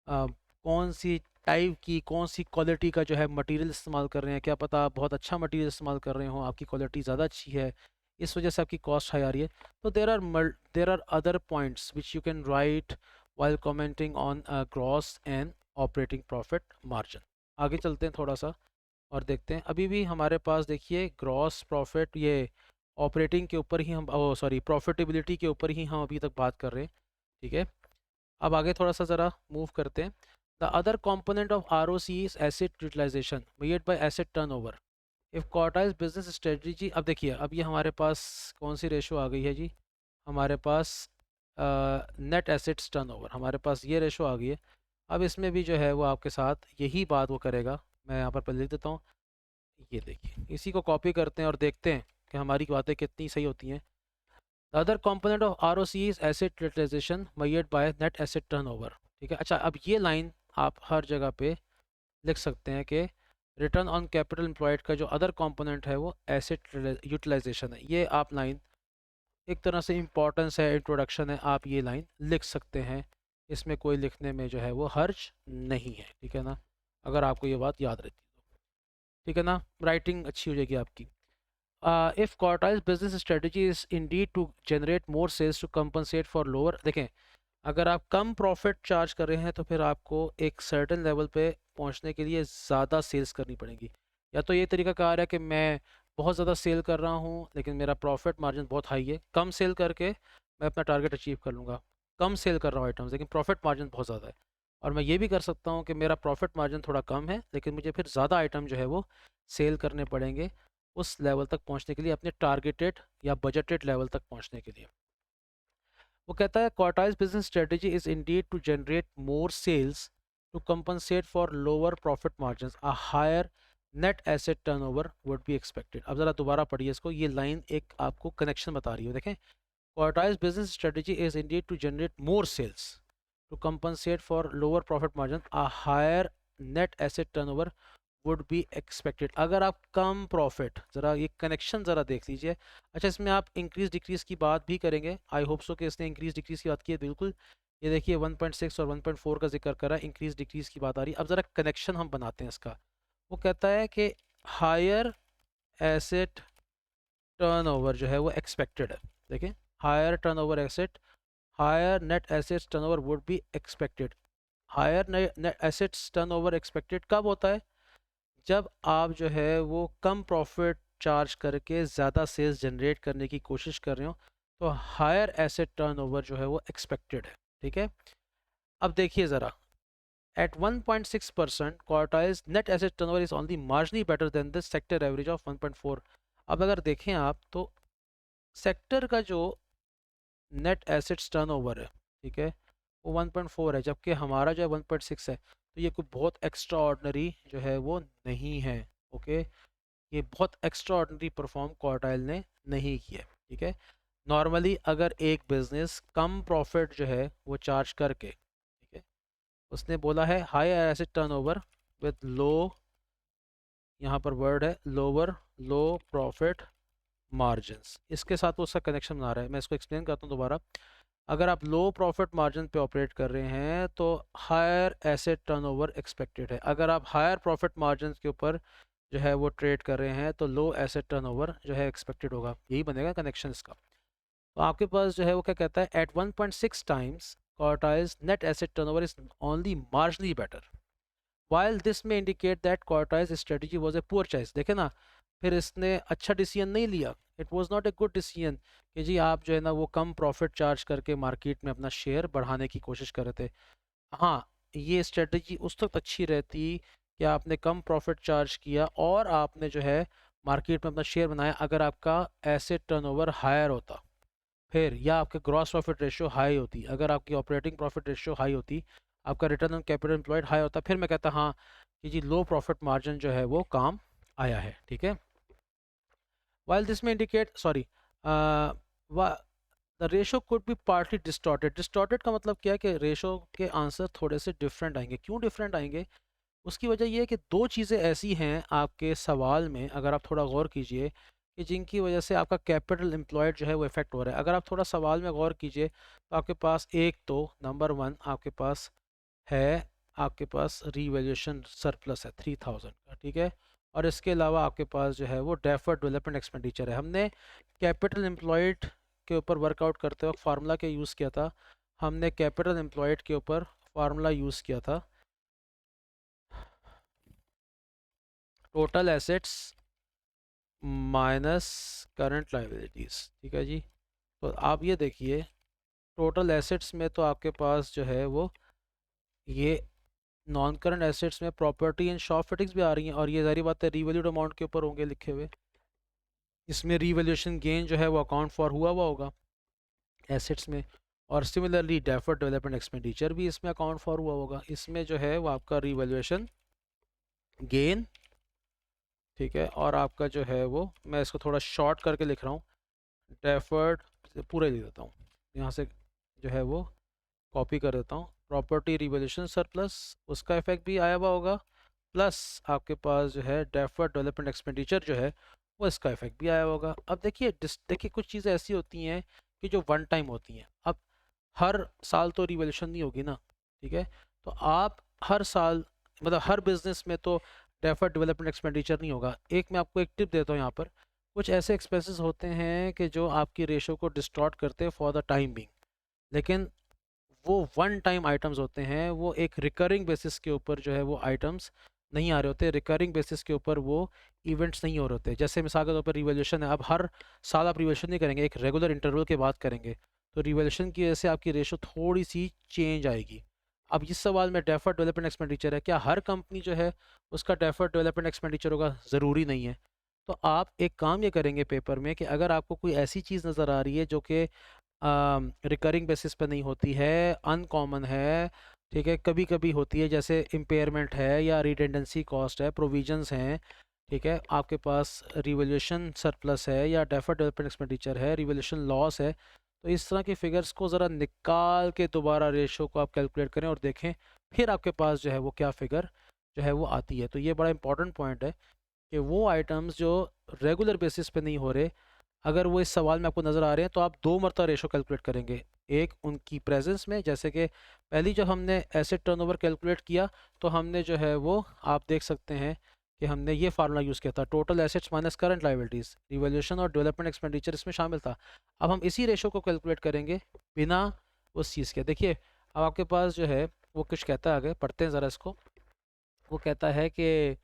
Speaker 1: कौन सी टाइप की, कौन सी क्वालिटी का जो है मटेरियल इस्तेमाल कर रहे हैं। क्या पता आप बहुत अच्छा मटेरियल इस्तेमाल कर रहे हो, आपकी क्वालिटी ज़्यादा अच्छी है, इस वजह से आपकी कॉस्ट हाई आ रही है। तो there are other points which you can write while commenting on gross and operating profit margin. आगे चलते हैं थोड़ा सा और देखते हैं। अभी भी हमारे पास देखिए ग्रॉस प्रॉफिट, ये ऑपरेटिंग के ऊपर ही हम, सॉरी प्रॉफिटेबिलिटी के ऊपर ही हम अभी तक बात कर रहे हैं, ठीक है। अब आगे थोड़ा सा ज़रा मूव करते हैं। The other component of ROC is asset utilisation made by asset turnover. If Quartile's business strategy, अब देखिए अब ये हमारे पास कौन सी रेशो आ गई है जी, हमारे पास नेट एसेट्स टर्नओवर, हमारे पास ये रेशो आ गई है। अब इसमें भी जो है वो आपके साथ यही बात वो करेगा। मैं यहाँ पर पहले लिख देता हूँ, ये देखिए इसी को कॉपी करते हैं और देखते हैं कि हमारी बातें कितनी सही होती हैं। The other component of ROC is asset utilisation measured by net asset turnover, ठीक है। अच्छा, अब ये लाइन आप हर जगह पे लिख सकते हैं कि रिटर्न ऑन कैपिटल एम्प्लॉयड का जो अदर कंपोनेंट है वो एसेट यूटिलाइजेशन है। ये आप लाइन एक तरह से इम्पोर्टेंस है, इंट्रोडक्शन है, आप ये लाइन लिख सकते हैं, इसमें कोई लिखने में जो है वो हर्ज नहीं है, ठीक है ना, अगर आपको ये बात याद रहती है तो, ठीक है ना, राइटिंग अच्छी हो जाएगी आपकी। If Quartile business strategy is indeed to generate more sales to compensate for lower, देखें अगर आप कम प्रॉफिट चार्ज कर रहे हैं तो फिर आपको एक सर्टेन लेवल पे पहुंचने के लिए ज़्यादा सेल्स करनी पड़ेगी। या तो ये तरीका कार है कि मैं बहुत ज़्यादा सेल कर रहा हूँ लेकिन मेरा प्रॉफिट मार्जिन बहुत हाई है, कम सेल करके मैं अपना टारगेट अचीव कर लूँगा, कम सेल कर रहा हूँ आइटम्स लेकिन प्रॉफिट मार्जिन बहुत ज़्यादा है। और मैं ये भी कर सकता हूँ कि मेरा प्रॉफिट मार्जिन थोड़ा कम है लेकिन मुझे फिर ज़्यादा आइटम जो है वो सेल करने पड़ेंगे उस लेवल तक पहुँचने के लिए, अपने टारगेटेड या बजटेड लेवल तक पहुँचने के लिए। वो कहता है Quartile's business strategy is indeed to generate more sales to compensate for lower profit margins, a higher net asset turnover would be expected. अब जरा दोबारा पढ़िए इसको, ये लाइन एक आपको कनेक्शन बता रही है, देखें Quartile's business strategy is indeed to generate more sales to compensate for lower profit margin, a higher net asset turnover would be expected. अगर आप कम प्रॉफिट, ज़रा ये कनेक्शन ज़रा देख लीजिए। अच्छा इसमें आप इंक्रीज डिक्रीज की बात भी करेंगे, आई होप सो कि इसने इंक्रीज डिक्रीज की बात की है, बिल्कुल ये देखिए 1.6 और 1.4 का जिक्र करा, इंक्रीज डिक्रीज की बात आ रही है। अब ज़रा कनेक्शन हम बनाते हैं इसका। वो कहता है कि हायर एसेट टर्नओवर जो है वो एक्सपेक्टेड है, देखें higher turnover asset, higher net assets turnover would be expected. Higher net assets turnover expected कब होता है? जब आप जो है वो कम प्रॉफिट चार्ज करके ज़्यादा सेल्स जनरेट करने की कोशिश कर रहे हो तो हायर एसेट टर्नओवर जो है वो एक्सपेक्टेड है, ठीक है। अब देखिए ज़रा, at 1.6% Quartile's net asset turnover is only marginally better than the sector average of 1.4। अब अगर देखें आप तो सेक्टर का जो नेट एसेट्स टर्नओवर है, ठीक है, वो 1.4 है जबकि हमारा जो है 1.6 है, तो ये कोई बहुत एक्स्ट्रा ऑर्डनरी जो है वो नहीं है, ओके। ये बहुत एक्स्ट्रा ऑर्डिनरी परफॉर्म क्वार्टाइल ने नहीं किया, ठीक है। नॉर्मली अगर एक बिजनेस कम प्रॉफिट जो है वो चार्ज करके, ठीक है, उसने बोला है high asset turnover with low, यहाँ पर वर्ड है लोअर, लो प्रॉफिट मार्जिन्स, इसके साथ वो उसका कनेक्शन बना रहा है। मैं इसको एक्सप्लेन करता हूँ दोबारा। अगर आप लो प्रॉफिट मार्जिन पे ऑपरेट कर रहे हैं तो हायर एसेट टर्नओवर एक्सपेक्टेड है, अगर आप हायर प्रॉफिट मार्जिन के ऊपर जो है वो ट्रेड कर रहे हैं तो लो एसेट टर्नओवर जो है एक्सपेक्टेड होगा, यही बनेगा कनेक्शन इसका। तो आपके पास जो है वो क्या कहता है, at 1.6 times Quartile's net asset turnover is only marginally better, while this may indicate that Cortez strategy was a poor choice। देखे ना, फिर इसने अच्छा डिसीजन नहीं लिया, it was not a good decision कि जी आप जो है ना वो कम प्रॉफिट चार्ज करके मार्केट में अपना शेयर बढ़ाने की कोशिश कर रहे थे। हाँ, ये स्ट्रेटजी उस वक्त अच्छी रहती कि आपने कम प्रॉफिट चार्ज किया और आपने जो है मार्केट में अपना शेयर बनाया अगर आपका एसेट टर्नओवर हायर होता, फिर या आपके ग्रॉस प्रॉफिट रेशियो हाई होती, अगर आपकी ऑपरेटिंग प्रॉफिट रेशियो हाई होती, आपका return on capital employed high होता, फिर मैं कहता हाँ कि जी लो प्रॉफिट मार्जिन जो है वो काम आया है, ठीक है। वाइल दिस में indicate sorry the ratio could be partly distorted. Distorted का मतलब क्या है कि रेशो के आंसर थोड़े से डिफरेंट आएंगे। क्यों डिफरेंट आएंगे? उसकी वजह यह है कि दो चीज़ें ऐसी हैं आपके सवाल में, अगर आप थोड़ा गौर कीजिए, कि जिनकी वजह से आपका कैपिटल एम्प्लॉयड जो है वो इफेक्ट हो रहा है। अगर आप थोड़ा सवाल में गौर कीजिए तो आपके पास एक तो नंबर वन आपके पास है, आपके पास रीवैल्यूएशन सरप्लस है 3000 का, ठीक है। और इसके अलावा आपके पास जो है वो डेफर्ड डेवलपमेंट एक्सपेंडिचर है। हमने कैपिटल एम्प्लॉयड के ऊपर वर्कआउट करते वक्त फार्मूला के यूज़ किया था, हमने कैपिटल एम्प्लॉयड के ऊपर फार्मूला यूज़ किया था total assets minus current liabilities, ठीक है जी। तो आप ये देखिए टोटल एसेट्स में तो आपके पास जो है वो ये नॉन करंट एसेट्स में प्रॉपर्टी एंड शॉप फिटिंग्स भी आ रही हैं और ये जारी बात है रीवैल्यूड अमाउंट के ऊपर होंगे लिखे हुए। इसमें रीवैल्यूएशन गेन जो है वो अकाउंट फॉर हुआ होगा एसेट्स में, और सिमिलरली डेफर्ड डेवलपमेंट एक्सपेंडिचर भी इसमें अकाउंट फॉर हुआ होगा। इसमें जो है वो आपका रीवैल्यूएशन गेन, ठीक है, और आपका जो है वो मैं इसको थोड़ा शॉर्ट करके लिख रहा हूँ, डेफर्ड पूरे लिख देता हूँ यहाँ से, जो है वो कॉपी कर देता हूँ, प्रॉपर्टी रिवैल्यूएशन सरप्लस उसका इफेक्ट भी आया हुआ होगा, प्लस आपके पास जो है डेफर्ड डेवलपमेंट एक्सपेंडिचर जो है वो इसका इफेक्ट भी आया होगा। अब देखिए देखिए कुछ चीज़ें ऐसी होती हैं कि जो वन टाइम होती हैं। अब हर साल तो रिवोल्यूशन नहीं होगी ना, ठीक है? तो आप हर साल, मतलब हर बिजनेस में तो डेफर्ड डेवलपमेंट एक्सपेंडिचर नहीं होगा। एक मैं आपको एक टिप देता हूँ यहाँ पर। कुछ ऐसे एक्सपेंसेस होते हैं कि जो आपकी रेशो को डिस्टॉर्ट करते हैं फॉर द टाइम बिंग, लेकिन वो वन टाइम आइटम्स होते हैं, वो एक रिकरिंग बेसिस के ऊपर जो है वो आइटम्स नहीं आ रहे होते, रिकरिंग बेसिस के ऊपर वो इवेंट्स नहीं हो रहे होते। जैसे मिसाल के तौर पर रिवोल्यूशन है, अब हर साल आप रिवोल्यूशन नहीं करेंगे, एक रेगुलर इंटरवल के बाद करेंगे, तो रिवोल्यूशन की वजह से आपकी रेशो थोड़ी सी चेंज आएगी। अब इस सवाल में डेफर्ड डेवलपमेंट एक्सपेंडिचर है, क्या हर कंपनी जो है उसका डेफर्ड डेवलपमेंट एक्सपेंडिचर होगा? ज़रूरी नहीं है। तो आप एक काम ये करेंगे पेपर में कि अगर आपको कोई ऐसी चीज़ नज़र आ रही है जो कि रिकरिंग बेसिस पे नहीं होती है, अनकॉमन है, ठीक है, कभी कभी होती है, जैसे इम्पेयरमेंट है या रिटेंडेंसी कॉस्ट है, प्रोविजंस हैं, ठीक है, आपके पास रिवोल्यूशन सरप्लस है या डेफर्ड डेवलपमेंट एक्सपेंडिचर है, रिवोल्यूशन लॉस है, तो इस तरह के फिगर्स को ज़रा निकाल के दोबारा रेशो को आप कैलकुलेट करें और देखें, फिर आपके पास जो है वो क्या फिगर जो है वो आती है। तो ये बड़ा इंपॉर्टेंट पॉइंट है कि वो आइटम्स जो रेगुलर बेसिस पे नहीं हो रहे, अगर वो इस सवाल में आपको नज़र आ रहे हैं, तो आप दो मरतबा रेशो कैलकुलेट करेंगे। एक उनकी प्रेजेंस में, जैसे कि पहली जब हमने एसेट टर्नओवर कैलकुलेट किया, तो हमने जो है वो, आप देख सकते हैं कि हमने ये फार्मूला यूज़ किया था, total assets minus current liabilities, revolution और डेवलपमेंट एक्सपेंडिचर इसमें शामिल था। अब हम इसी रेशो को कैलकुलेट करेंगे बिना उस चीज़ के। देखिए अब आपके पास जो है वो कुछ कहता है, आगे पढ़ते हैं ज़रा इसको। वो कहता है कि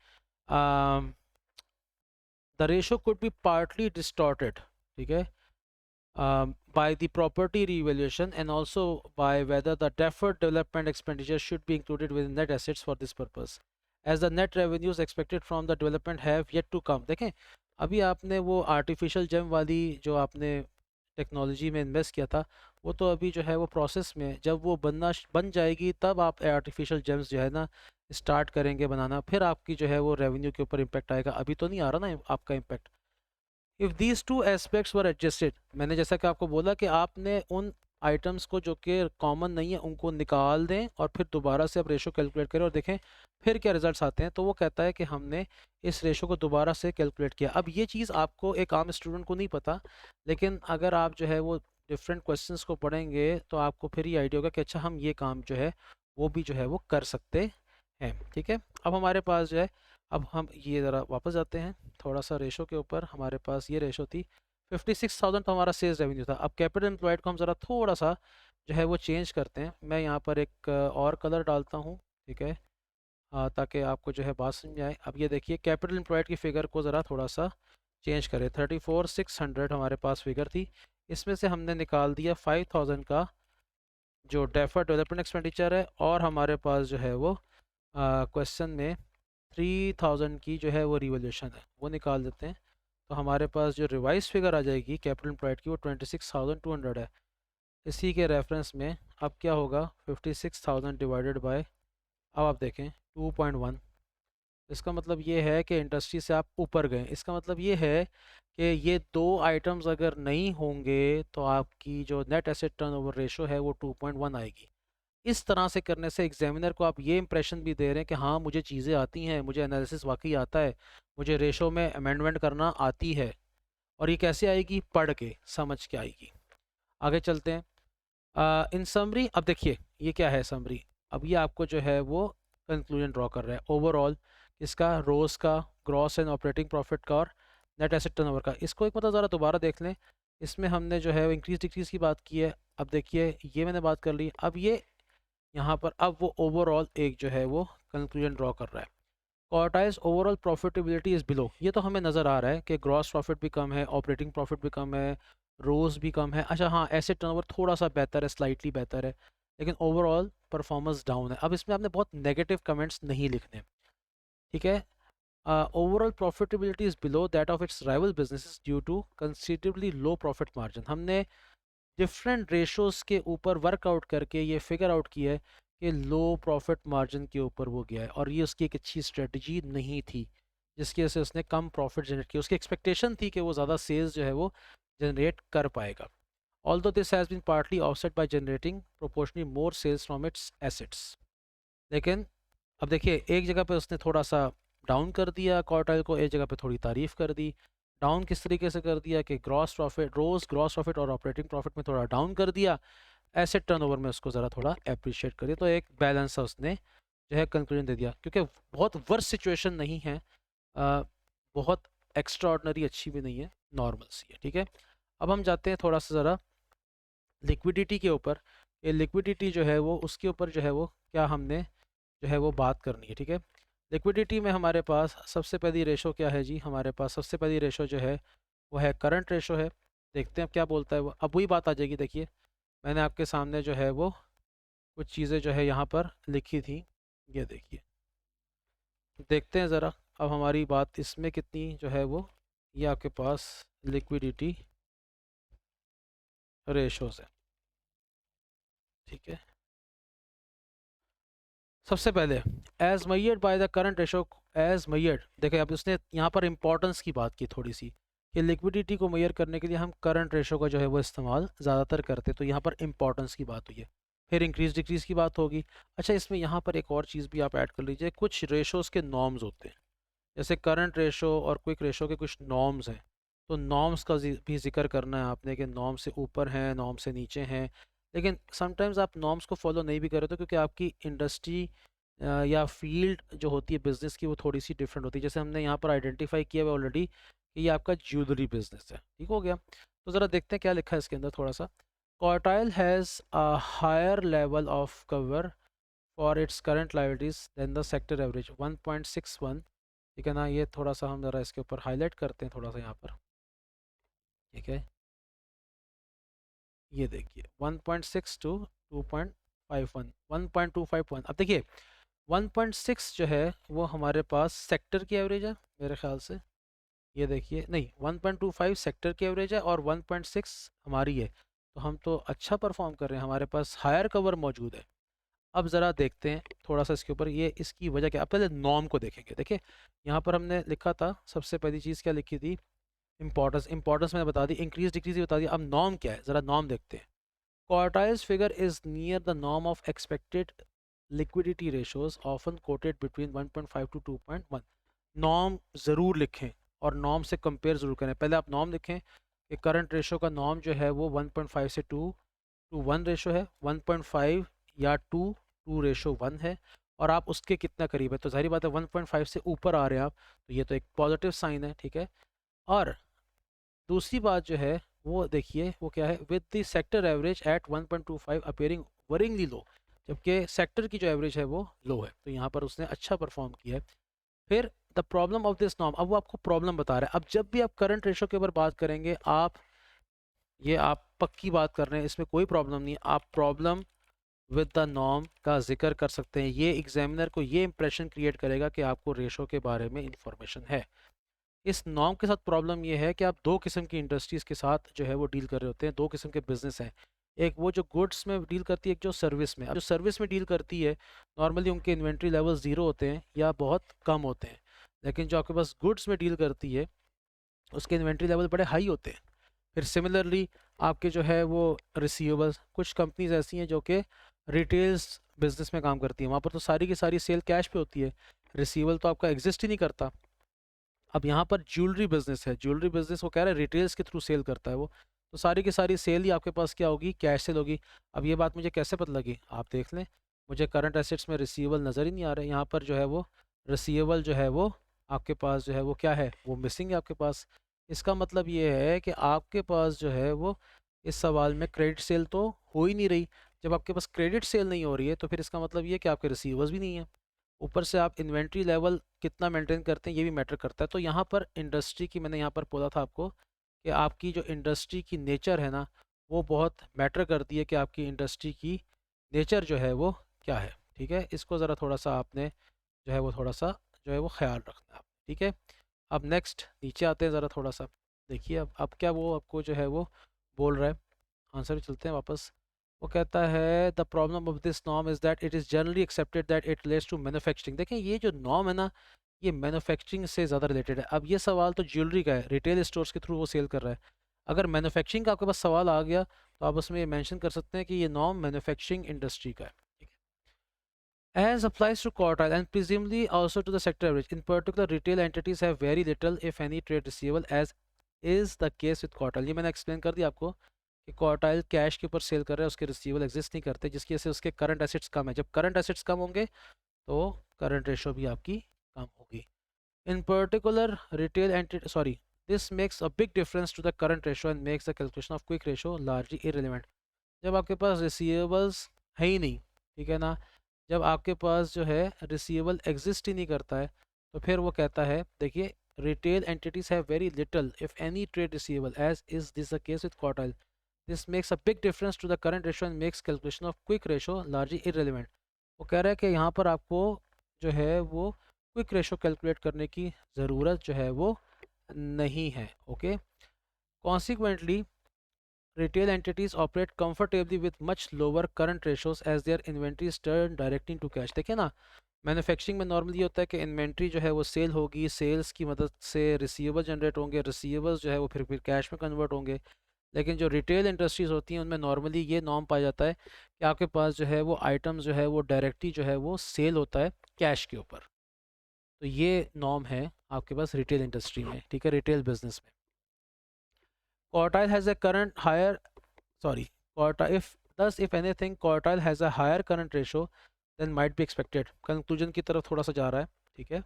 Speaker 1: the ratio could be partly distorted, ठीक है, by the property revaluation and also by whether the deferred development expenditure should be included within net assets for this purpose, as the net revenues expected from the development have yet to come। देखें अभी आपने वो आर्टिफिशियल जेम वाली जो आपने टेक्नोलॉजी में इन्वेस्ट किया था, वो तो अभी जो है वो प्रोसेस में है। जब वो बन जाएगी तब आप आर्टिफिशियल जेम्स जो है ना स्टार्ट करेंगे बनाना, फिर आपकी जो है वो रेवेन्यू के ऊपर इम्पैक्ट आएगा। अभी तो नहीं आ रहा ना आपका impact. If these two aspects were adjusted, मैंने जैसा कि आपको बोला कि आपने उन आइटम्स को जो कि कॉमन नहीं है उनको निकाल दें और फिर दोबारा से आप रेशो कैलकुलेट करें और देखें फिर क्या रिजल्ट्स आते हैं। तो वो कहता है कि हमने इस रेशो को दोबारा से कैलकुलेट किया। अब ये चीज़ आपको, एक आम स्टूडेंट को नहीं पता, लेकिन अगर आप जो है वो डिफरेंट क्वेश्चंस को पढ़ेंगे तो आपको फिर ये आइडिया होगा कि अच्छा हम ये काम जो है वो भी जो है वो कर सकते हैं, ठीक है। अब हमारे पास जो है, अब हम ये ज़रा वापस जाते हैं थोड़ा सा रेशो के ऊपर। हमारे पास ये रेशो थी 56,000, तो हमारा सेल्स रेवेन्यू था। अब कैपिटल एम्प्लॉयड को हम ज़रा थोड़ा सा जो है वो चेंज करते हैं। मैं यहाँ पर एक और कलर डालता हूँ, ठीक है, ताकि आपको जो है बात समझ आए। अब ये देखिए कैपिटल एम्प्लॉयड की फ़िगर को ज़रा थोड़ा सा चेंज करें। 34,600 हमारे पास फिगर थी, इसमें से हमने निकाल दिया 5,000 का जो डेफर्ड डेवलपमेंट एक्सपेंडिचर है, और हमारे पास जो है वो क्वेश्चन में 3,000 की जो है वो रिवोल्यूशन है, वो निकाल देते हैं। तो हमारे पास जो रिवाइज फिगर आ जाएगी कैपिटल एम्प्लॉयड की वो 26,200 है। इसी के रेफरेंस में अब क्या होगा, 56,000 डिवाइडेड बाय, अब आप देखें 2.1। इसका मतलब ये है कि इंडस्ट्री से आप ऊपर गए। इसका मतलब ये है कि ये दो आइटम्स अगर नहीं होंगे तो आपकी जो नेट एसेट टर्नओवर रेशो है वो 2.1 आएगी। इस तरह से करने से एग्जामिनर को आप ये इंप्रेशन भी दे रहे हैं कि हाँ मुझे चीज़ें आती हैं, मुझे एनालिसिस वाकई आता है, मुझे रेशो में अमेंडमेंट करना आती है। और ये कैसे आएगी? पढ़ के समझ के आएगी। आगे चलते हैं। इन समरी, अब देखिए ये क्या है समरी। अब ये आपको जो है वो कंक्लूजन ड्रॉ कर रहा है ओवरऑल इसका, रोज का, ग्रॉस एंड ऑपरेटिंग प्रॉफिट का और नेट एसेट टर्नओवर का। इसको एक मतलब ज़रा दोबारा देख लें। इसमें हमने जो है इंक्रीज डिक्रीज की बात की है। अब देखिए ये मैंने बात कर ली। अब ये यहाँ पर अब वो ओवरऑल एक जो है वो कंक्लूजन ड्रॉ कर रहा है। Quartiles overall profitability is below, ये तो हमें नज़र आ रहा है कि ग्रॉस प्रॉफिट भी कम है, ऑपरेटिंग प्रॉफिट भी कम है, रोज भी कम है। अच्छा हाँ, एसेट टर्नओवर थोड़ा सा बेहतर है, स्लाइटली बेहतर है, लेकिन ओवरऑल परफॉर्मेंस डाउन है। अब इसमें आपने बहुत नेगेटिव कमेंट्स नहीं लिखने, ठीक है। Overall profitability is below that of its rival businesses due to considerably low profit margin. हमने डिफरेंट रेशोस के ऊपर वर्कआउट करके ये फिगर आउट किया है कि लो प्रॉफिट मार्जिन के ऊपर वो गया है, और ये उसकी एक अच्छी स्ट्रेटजी नहीं थी जिसकी वजह से उसने कम प्रॉफिट जनरेट किया। उसकी एक्सपेक्टेशन थी कि वो ज़्यादा सेल्स जो है वो जनरेट कर पाएगा। Although this has been partly offset by generating proportionally more sales from its assets. लेकिन अब देखिए एक जगह पे उसने थोड़ा सा डाउन कर दिया क्वार्टाइल को, एक जगह पे थोड़ी तारीफ कर दी। डाउन किस तरीके से कर दिया कि ग्रॉस प्रॉफिट और ऑपरेटिंग प्रॉफिट में थोड़ा डाउन कर दिया, एसेट टर्नओवर में उसको ज़रा थोड़ा अप्रिशिएट करिए, तो एक बैलेंस सा उसने जो है कंक्लूजन दे दिया, क्योंकि बहुत वर्स्ट सिचुएशन नहीं है, बहुत एक्स्ट्रा ऑर्डनरी अच्छी भी नहीं है, नॉर्मल सी है, ठीक है। अब हम जाते हैं थोड़ा सा ज़रा लिक्विडिटी के ऊपर। ये लिक्विडिटी जो है वो उसके ऊपर जो है वो क्या हमने जो है वो बात करनी है, ठीक है। लिक्विडिटी में हमारे पास सबसे पहली रेशो क्या है जी, हमारे पास सबसे पहली रेशो जो है वो है करंट रेशो है। देखते हैं अब क्या बोलता है वो, अब वही बात आ जाएगी। देखिए मैंने आपके सामने जो है वो कुछ चीज़ें जो है यहाँ पर लिखी थी, ये देखिए, देखते हैं ज़रा अब हमारी बात इसमें कितनी जो है वो, ये आपके पास लिक्विडिटी रेशोज है, ठीक है। सबसे पहले as measured by the current ratio, as measured, देखिए अब उसने यहाँ पर इंपॉर्टेंस की बात की थोड़ी सी, कि लिक्विडिटी को मैयर करने के लिए हम करंट रेशो का जो है वो इस्तेमाल ज़्यादातर करते हैं, तो यहाँ पर इंपॉर्टेंस की बात हुई है। फिर इंक्रीज डिक्रीज की बात होगी। अच्छा, इसमें यहाँ पर एक और चीज़ भी आप ऐड कर लीजिए, कुछ रेशोज़ के नॉर्म्स होते हैं, जैसे करंट रेशो और क्विक रेशो के कुछ नॉर्म्स हैं, तो नॉर्म्स का भी जिक्र करना है आपने कि नॉर्म से ऊपर हैं, नॉर्म से नीचे हैं। लेकिन समटाइम्स आप नॉर्म्स को फॉलो नहीं भी कर रहे हो, क्योंकि आपकी इंडस्ट्री या फील्ड जो होती है बिजनेस की वो थोड़ी सी डिफरेंट होती है। जैसे हमने यहाँ पर आइडेंटिफाई किया हुआ ऑलरेडी कि ये आपका ज्वेलरी बिजनेस है, ठीक हो गया। तो ज़रा देखते हैं क्या लिखा है इसके अंदर थोड़ा सा। Quartile has a higher level of cover for its current liabilities than the sector average 1.61, ठीक है ना। ये थोड़ा सा हम ज़रा इसके ऊपर हाईलाइट करते हैं थोड़ा सा यहाँ पर, ठीक है। ये देखिए 1.6 टू 2.51, 1.251। अब देखिए 1.6 जो है वो हमारे पास सेक्टर की एवरेज है मेरे ख्याल से, ये देखिए, नहीं 1.25 सेक्टर की एवरेज है और 1.6 हमारी है, तो हम तो अच्छा परफॉर्म कर रहे हैं, हमारे पास हायर कवर मौजूद है। अब ज़रा देखते हैं थोड़ा सा इसके ऊपर, ये इसकी वजह क्या। अब पहले नॉर्म को देखेंगे। देखिए यहाँ पर हमने लिखा था, सबसे पहली चीज़ क्या लिखी थी, इंपॉर्टेंस। इंपॉर्टेंस मैंने बता दी, इंक्रीज डिक्रीज भी बता दिया। अब नॉर्म क्या है, ज़रा नॉर्म देखते हैं। Quartile's figure is near the norm of expected liquidity ratios often quoted between 1.5 to 2.1। Norm ज़रूर लिखें और नॉर्म से कंपेयर ज़रूर करें। पहले आप नॉर्म लिखें कि करंट रेशो का नॉर्म जो है वो 1.5 से 2 to 1 रेशो है, 1.5 या 2 to 1 है, और आप उसके कितना करीब है, तो जाहिर बात है 1.5 से ऊपर आ रहे हैं आप, तो ये तो एक पॉजिटिव साइन है, ठीक है। और दूसरी बात जो है वो देखिए वो क्या है, with the sector average at 1.25 appearing worryingly low, जबकि सेक्टर की जो एवरेज है वो लो है, तो यहाँ पर उसने अच्छा परफॉर्म किया है। फिर the problem of this norm, अब वो आपको प्रॉब्लम बता रहा है। अब जब भी आप करंट रेशो के ऊपर बात करेंगे, आप पक्की बात कर रहे हैं, इसमें कोई प्रॉब्लम नहीं है, आप प्रॉब्लम विद द नॉर्म का जिक्र कर सकते हैं। ये एग्जामिनर को ये इंप्रेशन क्रिएट करेगा कि आपको रेशो के बारे में इंफॉर्मेशन है। इस नॉर्म के साथ प्रॉब्लम ये है कि आप दो किस्म की इंडस्ट्रीज़ के साथ जो है वो डील कर रहे होते हैं, दो किस्म के बिजनेस हैं। एक वो जो गुड्स में डील करती है, एक जो सर्विस में। अब जो सर्विस में डील करती है, नॉर्मली उनके इन्वेंट्री लेवल ज़ीरो होते हैं या बहुत कम होते हैं, लेकिन जो आपके पास गुड्स में डील करती है उसके इन्वेंट्री लेवल बड़े हाई होते हैं। फिर सिमिलरली आपके जो है वो रिसीवेबल्स, कुछ कंपनीज ऐसी हैं जो कि रिटेल्स बिजनेस में काम करती हैं, वहाँ पर तो सारी की सारी सेल कैश पे होती है, रिसीवेबल तो आपका एग्जिस्ट ही नहीं करता। अब यहाँ पर ज्वेलरी बिजनेस है, ज्वेलरी बिजनेस वो कह रहा है रिटेल्स के थ्रू सेल करता है वो, तो सारी की सारी सेल ही आपके पास क्या होगी, कैश सेल होगी। अब ये बात मुझे कैसे पता लगी, आप देख लें, मुझे करंट एसेट्स में रिसीवेबल नज़र ही नहीं आ रहे, यहाँ पर जो है वो रिसीवेबल जो है वो आपके पास जो है वो क्या है, वो मिसिंग है आपके पास। इसका मतलब ये है कि आपके पास जो है वो इस सवाल में क्रेडिट सेल तो हो ही नहीं रही। जब आपके पास क्रेडिट सेल नहीं हो रही है तो फिर इसका मतलब ये है कि आपके रिसीवर्स भी नहीं है। ऊपर से आप इन्वेंट्री लेवल कितना मेंटेन करते हैं ये भी मैटर करता है। तो यहाँ पर इंडस्ट्री की, मैंने यहाँ पर बोला था आपको कि आपकी जो इंडस्ट्री की नेचर है ना, वो बहुत मैटर करती है कि आपकी इंडस्ट्री की नेचर जो है वो क्या है, ठीक है। इसको ज़रा थोड़ा सा आपने जो है वो थोड़ा सा जो है वो ख्याल रखना है, ठीक है। अब नेक्स्ट नीचे आते हैं ज़रा थोड़ा सा, देखिए अब क्या वो आपको जो है वो बोल रहा है, आंसर चलते हैं वापस। वो कहता है the problem of this norm is that it is generally accepted that it relates to manufacturing. देखें ये जो नॉर्म है ना, ये मैन्युफैक्चरिंग से ज़्यादा रिलेटेड है। अब ये सवाल तो ज्वेलरी का है, रिटेल स्टोर्स के थ्रू वो सेल कर रहा है। अगर मैन्युफैक्चरिंग का आपके पास सवाल आ गया तो आप उसमें ये मेंशन कर सकते हैं कि ये नॉर्म मैन्युफैक्चरिंग इंडस्ट्री का है, ठीक है। As applies to quartile and presumably also to the sector average, in particular retail entities have very little if any trade receivable as is the case with quartile. ये मैंने एक्सप्लेन कर दिया आपको कि क्वार्टाइल कैश के ऊपर सेल कर रहा है, उसके रिसीवेबल एग्जिस्ट नहीं करते, जिसकी वजह से उसके करंट एसेट्स कम है। जब करंट एसेट्स कम होंगे तो करंट रेशो भी आपकी कम होगी। In particular retail entity, sorry, this makes a big difference to the current ratio and makes the calculation of quick ratio largely irrelevant. जब आपके पास रिसीवेबल्स है ही नहीं, ठीक है ना, जब आपके पास जो है रिसीवेबल एग्जिस्ट ही नहीं करता है, तो फिर वो कहता है, देखिए, retail entities have very little if any trade receivable as is this the case with quartile. This makes a big difference to the current ratio and makes calculation of quick ratio largely irrelevant. वो कह रहा है कि यहाँ पर आपको जो है वो क्विक रेशो कैलकुलेट करने की ज़रूरत जो है वो नहीं है। Okay, consequently retail entities operate comfortably with much lower current ratios as their inventories turn directly into cash। देखिए ना, मैन्युफैक्चरिंग में नॉर्मली होता है कि इन्वेंट्री जो है वो सेल होगी, सेल्स की मदद से रिसीवेबल जनरेट होंगे, रिसीवेबल्स जो है वो फिर कैश में कन्वर्ट होंगे। लेकिन जो रिटेल इंडस्ट्रीज होती हैं उनमें नॉर्मली ये नॉर्म पाया जाता है कि आपके पास जो है वो आइटम्स जो है वो डायरेक्टली जो है वो सेल होता है कैश के ऊपर। तो ये नॉर्म है आपके पास रिटेल इंडस्ट्री में, ठीक है, रिटेल बिजनेस में। Quartile has a current higher, sorry, quartile, if thus if anything quartile has a higher current ratio than might be expected। Conclusion की तरफ थोड़ा सा जा रहा है, ठीक है।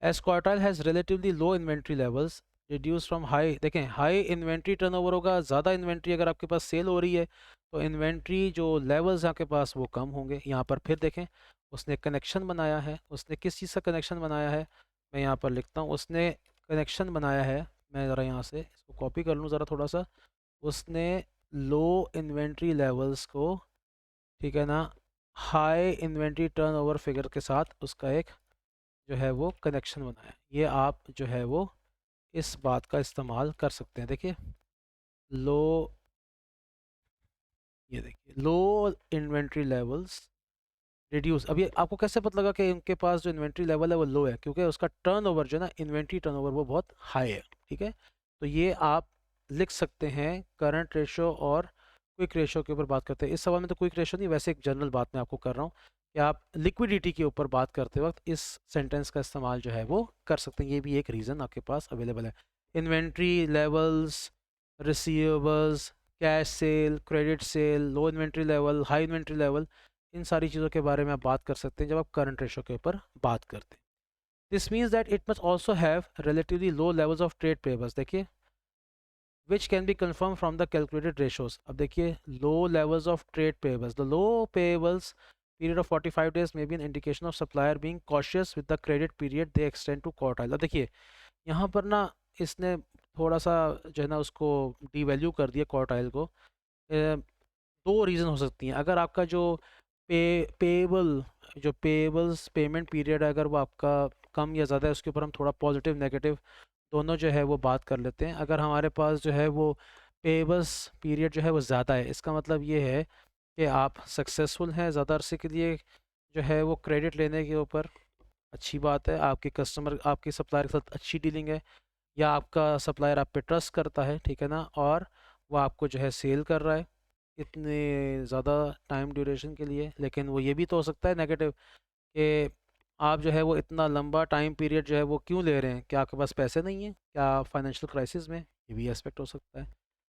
Speaker 1: as quartile has relatively low inventory levels reduced from high, देखें, हाई इन्वेंट्री टर्नओवर होगा, ज़्यादा इन्वेंट्री अगर आपके पास सेल हो रही है तो इन्वेंट्री जो लेवल्स आपके पास वो कम होंगे। यहाँ पर फिर देखें, उसने कनेक्शन बनाया है, उसने किस चीज़ का कनेक्शन बनाया है, मैं यहाँ पर लिखता हूँ, उसने कनेक्शन बनाया है, मैं ज़रा यहाँ से इसको कॉपी कर लूँ ज़रा थोड़ा सा, उसने लो इन्वेंट्री लेवल्स को, ठीक है ना, हाई इन्वेंट्री टर्नओवर फिगर के साथ उसका एक जो है वो कनेक्शन बनाया। ये आप जो है वो इस बात का इस्तेमाल कर सकते हैं। देखिए, लो, ये देखिए, लो इन्वेंट्री लेवल्स रिड्यूस। अब ये आपको कैसे पता लगा कि उनके पास जो इन्वेंट्री लेवल है वो लो है? क्योंकि उसका टर्नओवर जो है ना, इन्वेंट्री टर्नओवर वो बहुत हाई है, ठीक है। तो ये आप लिख सकते हैं करंट रेशो और क्विक रेशो के ऊपर बात करते हैं। इस सवाल में तो क्विक रेशो नहीं, वैसे एक जनरल बात मैं आपको कर रहा हूँ कि आप लिक्विडिटी के ऊपर बात करते वक्त इस सेंटेंस का इस्तेमाल जो है वो कर सकते हैं। ये भी एक रीज़न आपके पास अवेलेबल है। Inventory levels, receivables, cash sale, credit sale, low inventory level, high inventory level, इन सारी चीज़ों के बारे में आप बात कर सकते हैं जब आप करंट रेशो के ऊपर बात करते हैं। This means that it must also have relatively low levels of trade payables. देखिए, which can be confirmed from the calculated ratios. अब देखिए, low levels of trade payables, the low payables period of 45 days may be an indication of supplier being cautious with the credit period they extend to quartile। अब देखिए, यहाँ पर ना इसने थोड़ा सा जो है ना उसको डीवैल्यू कर दिया क्वार्टाइल को। दो रीज़न हो सकती हैं। अगर आपका जो पेबल, जो पेबल्स पेमेंट पीरियड है, अगर वो आपका कम या ज़्यादा है, उसके ऊपर हम थोड़ा पॉजिटिव नेगेटिव दोनों जो है वो बात कर लेते हैं। अगर हमारे पास जो है वो पेबल्स पीरियड जो है वो ज़्यादा है, इसका मतलब ये है कि आप सक्सेसफुल हैं ज़्यादा अरसे के लिए जो है वो क्रेडिट लेने के ऊपर, अच्छी बात है, आपके कस्टमर आपके सप्लायर के साथ अच्छी डीलिंग है, या आपका सप्लायर आप पे ट्रस्ट करता है, ठीक है ना, और वो आपको जो है सेल कर रहा है इतने ज़्यादा टाइम ड्यूरेशन के लिए। लेकिन वो ये भी तो हो सकता है नेगेटिव कि आप जो है वो इतना लंबा टाइम पीरियड जो है वो क्यों ले रहे हैं, क्या आपके पास पैसे नहीं हैं, क्या फाइनेंशियल क्राइसिस में, ये भी एस्पेक्ट हो सकता है।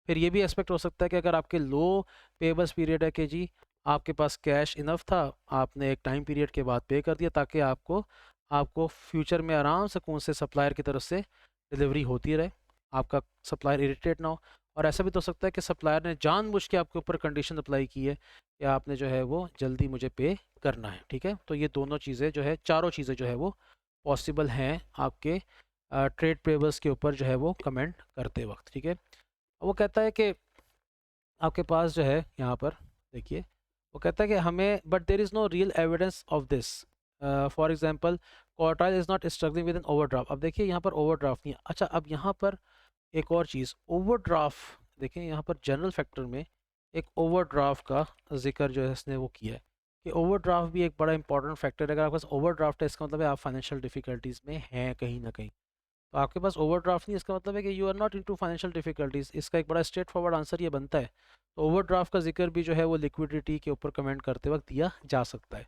Speaker 1: फिर ये भी एस्पेक्ट हो सकता है कि अगर आपके लो पेबल्स पीरियड है कि जी आपके पास कैश इनफ था, आपने एक टाइम पीरियड के बाद पे कर दिया ताकि आपको आपको फ्यूचर में आराम से कौन से सप्लायर की तरफ से डिलीवरी होती रहे, आपका सप्लायर इरिटेट ना हो। और ऐसा भी तो हो सकता है कि सप्लायर ने जानबूझ के आपके ऊपर कंडीशन अप्लाई की है कि आपने जो है वो जल्दी मुझे पे करना है, ठीक है। तो ये दोनों चीज़ें जो है, चारों चीज़ें जो है वो पॉसिबल हैं आपके ट्रेड पेबल्स के ऊपर जो है वो कमेंट करते वक्त, ठीक है। वो कहता है कि आपके पास जो है यहाँ पर देखिए, वो कहता है कि हमें, but there is no real evidence of this, for example Quartile is not struggling with an overdraft. अब देखिए यहाँ पर ओवरड्राफ्ट नहीं है। अच्छा, अब यहाँ पर एक और चीज़, ओवरड्राफ्ट, देखें यहाँ पर जनरल फैक्टर में एक ओवरड्राफ्ट का जिक्र जो है इसने वो किया है कि ओवरड्राफ्ट भी एक बड़ा इंपॉर्टेंट फैक्टर है। अगर आपके पास ओवरड्राफ्ट है, इसका मतलब है आप फाइनेंशियल डिफिकल्टीज़ में हैं कहीं ना कहीं। तो आपके पास ओवरड्राफ्ट नहीं, इसका मतलब है कि you are not into financial difficulties. इसका एक बड़ा स्ट्रेट फॉरवर्ड आंसर ये बनता है। तो ओवरड्राफ्ट का जिक्र भी जो है वो लिक्विडिटी के ऊपर कमेंट करते वक्त दिया जा सकता है।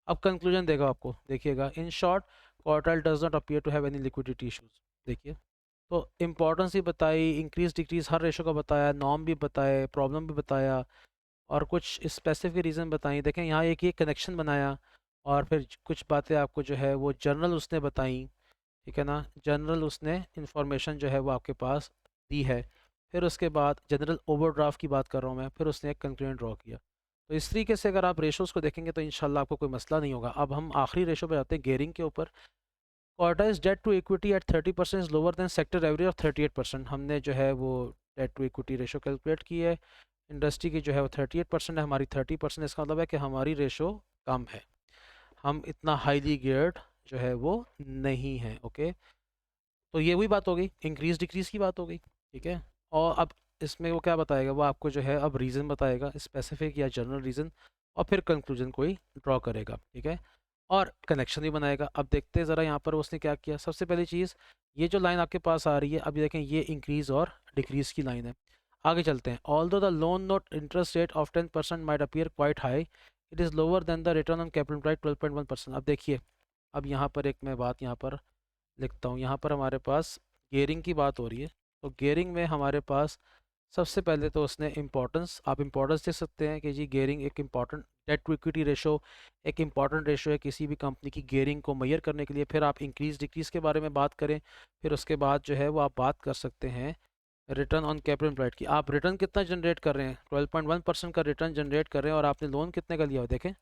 Speaker 1: अब कंक्लूजन देगा आपको, देखिएगा, in short Quartile does not appear to have any liquidity issues. देखिए, तो इम्पोर्टेंस भी बताई, इंक्रीज डिक्रीज हर रेशो का बताया, नॉर्म भी बताए, प्रॉब्लम भी बताया और कुछ स्पेसिफिक रीज़न बताई। देखें यहाँ एक ये कनेक्शन बनाया और फिर कुछ बातें आपको जो है वो जनरल उसने बताई, ठीक है ना, जनरल उसने इंफॉर्मेशन जो है वो आपके पास दी है। फिर उसके बाद जनरल ओवरड्राफ्ट की बात कर रहा हूँ मैं, फिर उसने एक कंक्लूजन ड्रॉ किया। तो इस तरीके से अगर आप रेशोज़ को देखेंगे तो इंशाल्लाह आपको कोई मसला नहीं होगा। अब हम आखिरी रेशो पे जाते हैं, गेयरिंग के ऊपर। क्वार्टाइज डेट टू इक्विटी एट 30% is lower than sector average of 38%। हमने जो है वो debt to equity ratio calculate की है, इंडस्ट्री की जो है वो 38% है, हमारी 30%। इसका मतलब है कि हमारी रेशो कम है, हम इतना हाईली गियर्ड जो है वो नहीं है। ओके, तो ये वही बात हो गई, इंक्रीज डिक्रीज की बात हो गई, ठीक है। और अब इसमें वो क्या बताएगा, वो आपको जो है अब रीज़न बताएगा, स्पेसिफिक या जनरल रीज़न, और फिर कंक्लूजन कोई ड्रॉ करेगा, ठीक है, और कनेक्शन भी बनाएगा। अब देखते हैं ज़रा यहाँ पर उसने क्या किया। सबसे पहली चीज़, ये जो लाइन आपके पास आ रही है अभी देखें, ये इंक्रीज़ और डिक्रीज़ की लाइन है। आगे चलते हैं। Although the loan note interest rate of 10% might appear quite high, it is lower than the return on capital employed 12.1%। अब देखिए, अब यहाँ पर एक मैं बात यहाँ पर लिखता हूँ। यहाँ पर हमारे पास गियरिंग की बात हो रही है, तो गियरिंग में हमारे पास सबसे पहले तो उसने इम्पोर्टेंस, आप इम्पोर्टेंस दे सकते हैं कि जी गियरिंग एक important, debt to equity ratio एक इम्पॉर्टेंट रेशो है किसी भी कंपनी की गियरिंग को मेजर करने के लिए। फिर आप इंक्रीज डिक्रीज के बारे में बात करें, फिर उसके बाद जो है वो आप बात कर सकते हैं रिटर्न ऑन कैपिटल एम्प्लॉयड की। आप रिटर्न कितना जनरेट कर रहे हैं, 12.1% का रिटर्न जनरेट कर रहे हैं, और आपने लोन कितने का लिया हो, देखें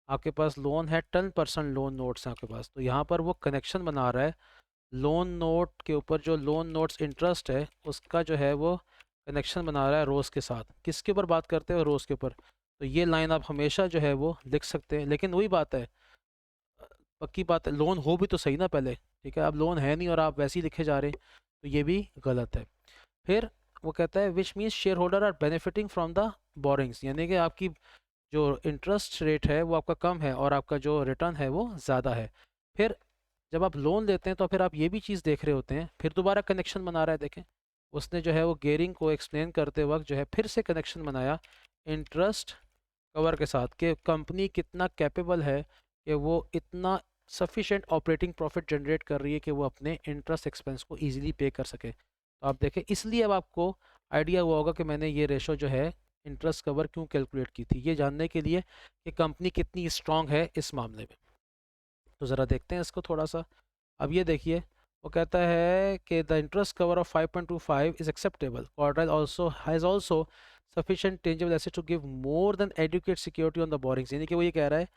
Speaker 1: आपके पास लोन है 10%, लोन नोट्स हैं आपके पास। तो यहाँ पर वो कनेक्शन बना रहा है, लोन नोट के ऊपर जो लोन नोट्स इंटरेस्ट है उसका जो है वो कनेक्शन बना रहा है रोज़ के साथ। किसके ऊपर बात करते हैं, रोज़ के ऊपर। तो ये लाइन आप हमेशा जो है वो लिख सकते हैं। लेकिन वही बात है, पक्की बात है, लोन हो भी तो सही ना पहले, ठीक है। अब लोन है नहीं और आप वैसे ही लिखे जा रहे हैं, तो ये भी गलत है। फिर वो कहता है which means shareholder are benefiting from the borrowings, यानी कि आपकी जो इंटरेस्ट रेट है वो आपका कम है और आपका जो रिटर्न है वो ज़्यादा है। फिर जब आप लोन लेते हैं तो फिर आप ये भी चीज़ देख रहे होते हैं, फिर दोबारा कनेक्शन बना रहा है। देखें उसने जो है वो गेयरिंग को एक्सप्लेन करते वक्त जो है फिर से कनेक्शन बनाया इंटरेस्ट कवर के साथ, कि कंपनी कितना कैपेबल है कि वो इतना सफिशेंट ऑपरेटिंग प्रॉफिट जनरेट कर रही है कि वो अपने इंटरेस्ट एक्सपेंस को ईजिली पे कर सके। तो आप देखें, इसलिए अब आपको आइडिया हुआ होगा कि मैंने ये रेशो जो है इंटरेस्ट कवर क्यों कैलकुलेट की थी, ये जानने के लिए कि कंपनी कितनी स्ट्रांग है इस मामले में। तो ज़रा देखते हैं इसको थोड़ा सा। अब ये देखिए, वो कहता है कि the interest cover of 5.25 is acceptable, Quartile also has also sufficient tangible asset to give more than adequate security on the borrowings. यानी कि वो ये कह रहा है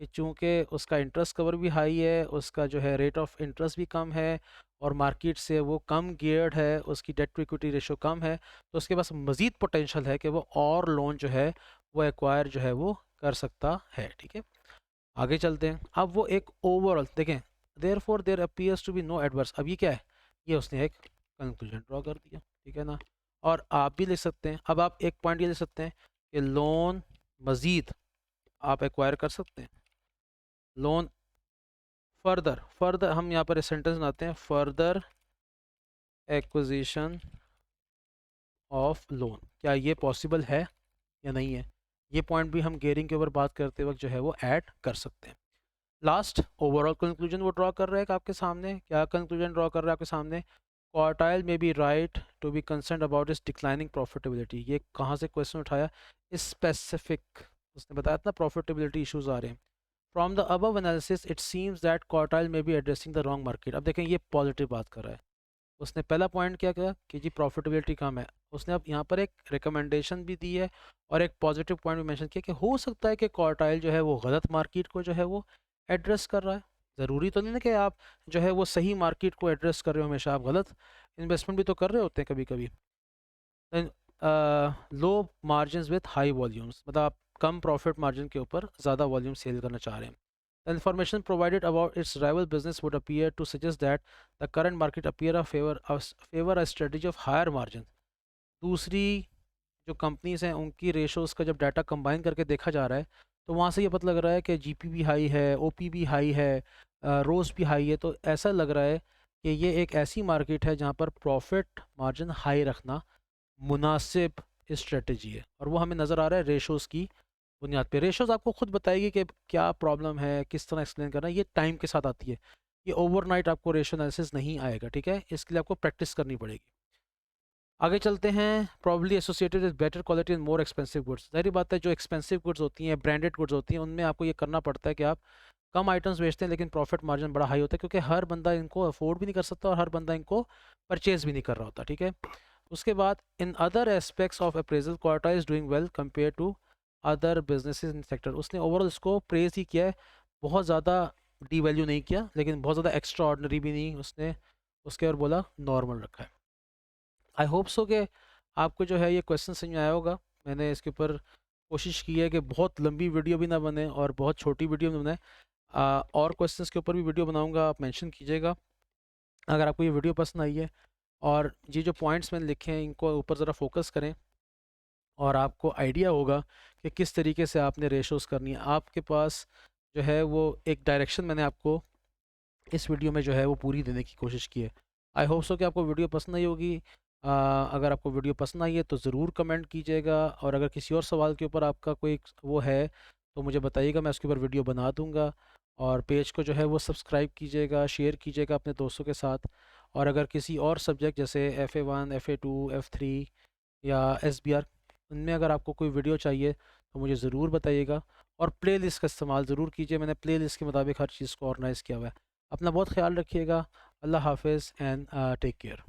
Speaker 1: कि चूंकि उसका इंटरेस्ट कवर भी हाई है, उसका जो है रेट ऑफ इंटरेस्ट भी कम है, और मार्केट से वो कम गियर्ड है, उसकी डेट टू इक्विटी रेशो कम है, तो उसके पास मज़ीद पोटेंशियल है कि वो और लोन जो है वो एक्वायर जो है वो कर सकता है, ठीक है। आगे चलते हैं। अब वो एक ओवरऑल देखें, therefore there appears to be no adverse. अब ये क्या है, ये उसने एक कंक्लूजन ड्रॉ कर दिया, ठीक है ना। और आप भी लिख सकते हैं, अब आप एक पॉइंट ये लिख सकते हैं कि लोन मज़ीद आप एक्वायर कर सकते हैं, लोन फर्दर, फर्दर हम यहाँ पर सेंटेंस बनाते हैं, फर्दर एक्विजिशन ऑफ लोन, क्या ये पॉसिबल है या नहीं है। ये पॉइंट भी हम गेयरिंग के ऊपर बात करते वक्त जो है वो ऐड कर सकते हैं। लास्ट ओवरऑल कंक्लूजन वो ड्रॉ कर रहा है आपके सामने, क्या कंक्लूजन ड्रॉ कर रहा है आपके सामने, क्वार्टाइल में be right to be concern about this declining profitability. ये कहाँ से क्वेश्चन उठाया, स्पेसिफिक, उसने बताया था प्रॉफिटेबिलिटी इश्यूज आ रहे हैं। From the above analysis it seems that quartile में be addressing the wrong market. अब देखें ये पॉजिटिव बात कर रहा है। उसने पहला पॉइंट क्या किया कि जी प्रॉफिटेबिलिटी कम है, उसने अब यहाँ पर एक रिकमेंडेशन भी दी है और एक पॉजिटिव पॉइंट भी मेंशन किया कि हो सकता है कि क्वार्टाइल जो है वो गलत मार्केट को जो है वो एड्रेस कर रहा है। ज़रूरी तो नहीं ना कि आप जो है वो सही मार्केट को एड्रेस कर रहे हो हमेशा, आप गलत इन्वेस्टमेंट भी तो कर रहे होते हैं कभी कभी। Low margin with high volumes, मतलब आप कम प्रॉफिट मार्जिन के ऊपर ज़्यादा वॉल्यूम सेल करना चाह रहे हैं। The information provided about its rival business would appear to suggest that the current market appear a favor a strategy of higher margin. दूसरी जो कंपनीज हैं उनकी रेशोज़ का जब डाटा कंबाइन करके देखा जा रहा है तो वहाँ से ये पता लग रहा है कि जीपी भी हाई है, ओपी भी हाई है, रोज भी हाई है। तो ऐसा लग रहा है कि ये एक ऐसी मार्केट है जहाँ पर प्रॉफिट मार्जिन हाई रखना मुनासिब स्ट्रेटजी है, और वो हमें नज़र आ रहा है रेशोज़ की बुनियाद पे। रेशोज़ आपको खुद बताएगी कि क्या प्रॉब्लम है, किस तरह एक्सप्लेन करना है, ये टाइम के साथ आती है। ये ओवरनाइट आपको रेशियो एनालिसिस नहीं आएगा, ठीक है, इसके लिए आपको प्रैक्टिस करनी पड़ेगी। आगे चलते हैं, probably associated with better quality and more expensive goods. सारी बात है, जो एक्सपेंसिव गुड्स होती हैं, ब्रांडेड गुड्स होती हैं, उनमें आपको ये करना पड़ता है कि आप कम आइटम्स बेचते हैं लेकिन प्रॉफिट मार्जिन बड़ा हाई होता है, क्योंकि हर बंदा इनको अफोर्ड भी नहीं कर सकता और हर बंदा इनको परचेज भी नहीं कर रहा होता, ठीक है। उसके बाद in other aspects of appraisal Quartile is doing well compare to other businesses in sector. उसने ओवरऑल इसको प्रेज ही किया है, बहुत ज़्यादा डी वैल्यू नहीं किया, लेकिन बहुत ज़्यादा एक्स्ट्रा ऑर्डनरी भी नहीं उसने उसके और बोला, नॉर्मल रखा है। आई होप सो कि आपको जो है ये क्वेश्चन समझ में आया होगा। मैंने इसके ऊपर कोशिश की है कि बहुत लंबी वीडियो भी ना बने और बहुत छोटी वीडियो भी बने। और क्वेश्चंस के ऊपर भी वीडियो बनाऊंगा, आप मेंशन कीजिएगा अगर आपको ये वीडियो पसंद आई है। और ये जो पॉइंट्स मैंने लिखे हैं इनको ऊपर ज़रा फोकस करें और आपको आइडिया होगा कि किस तरीके से आपने रेशोज़ करनी है। आपके पास जो है वो एक डायरेक्शन मैंने आपको इस वीडियो में जो है वो पूरी देने की कोशिश की है। आई होप सो कि आपको वीडियो पसंद आई होगी। अगर आपको वीडियो पसंद आई है तो ज़रूर कमेंट कीजिएगा, और अगर किसी और सवाल के ऊपर आपका कोई वो है तो मुझे बताइएगा, मैं उसके ऊपर वीडियो बना दूंगा। और पेज को जो है वो सब्सक्राइब कीजिएगा, शेयर कीजिएगा अपने दोस्तों के साथ। और अगर किसी और सब्जेक्ट जैसे FA1, FA2, F3 या SBR, उनमें अगर आपको कोई वीडियो चाहिए तो मुझे ज़रूर बताइएगा। और प्लेलिस्ट का इस्तेमाल ज़रूर कीजिए, मैंने प्लेलिस्ट के मुताबिक हर चीज़ को ऑर्गेनाइज़ किया हुआ है। अपना बहुत ख्याल रखिएगा। अल्लाह हाफिज़ एंड टेक केयर।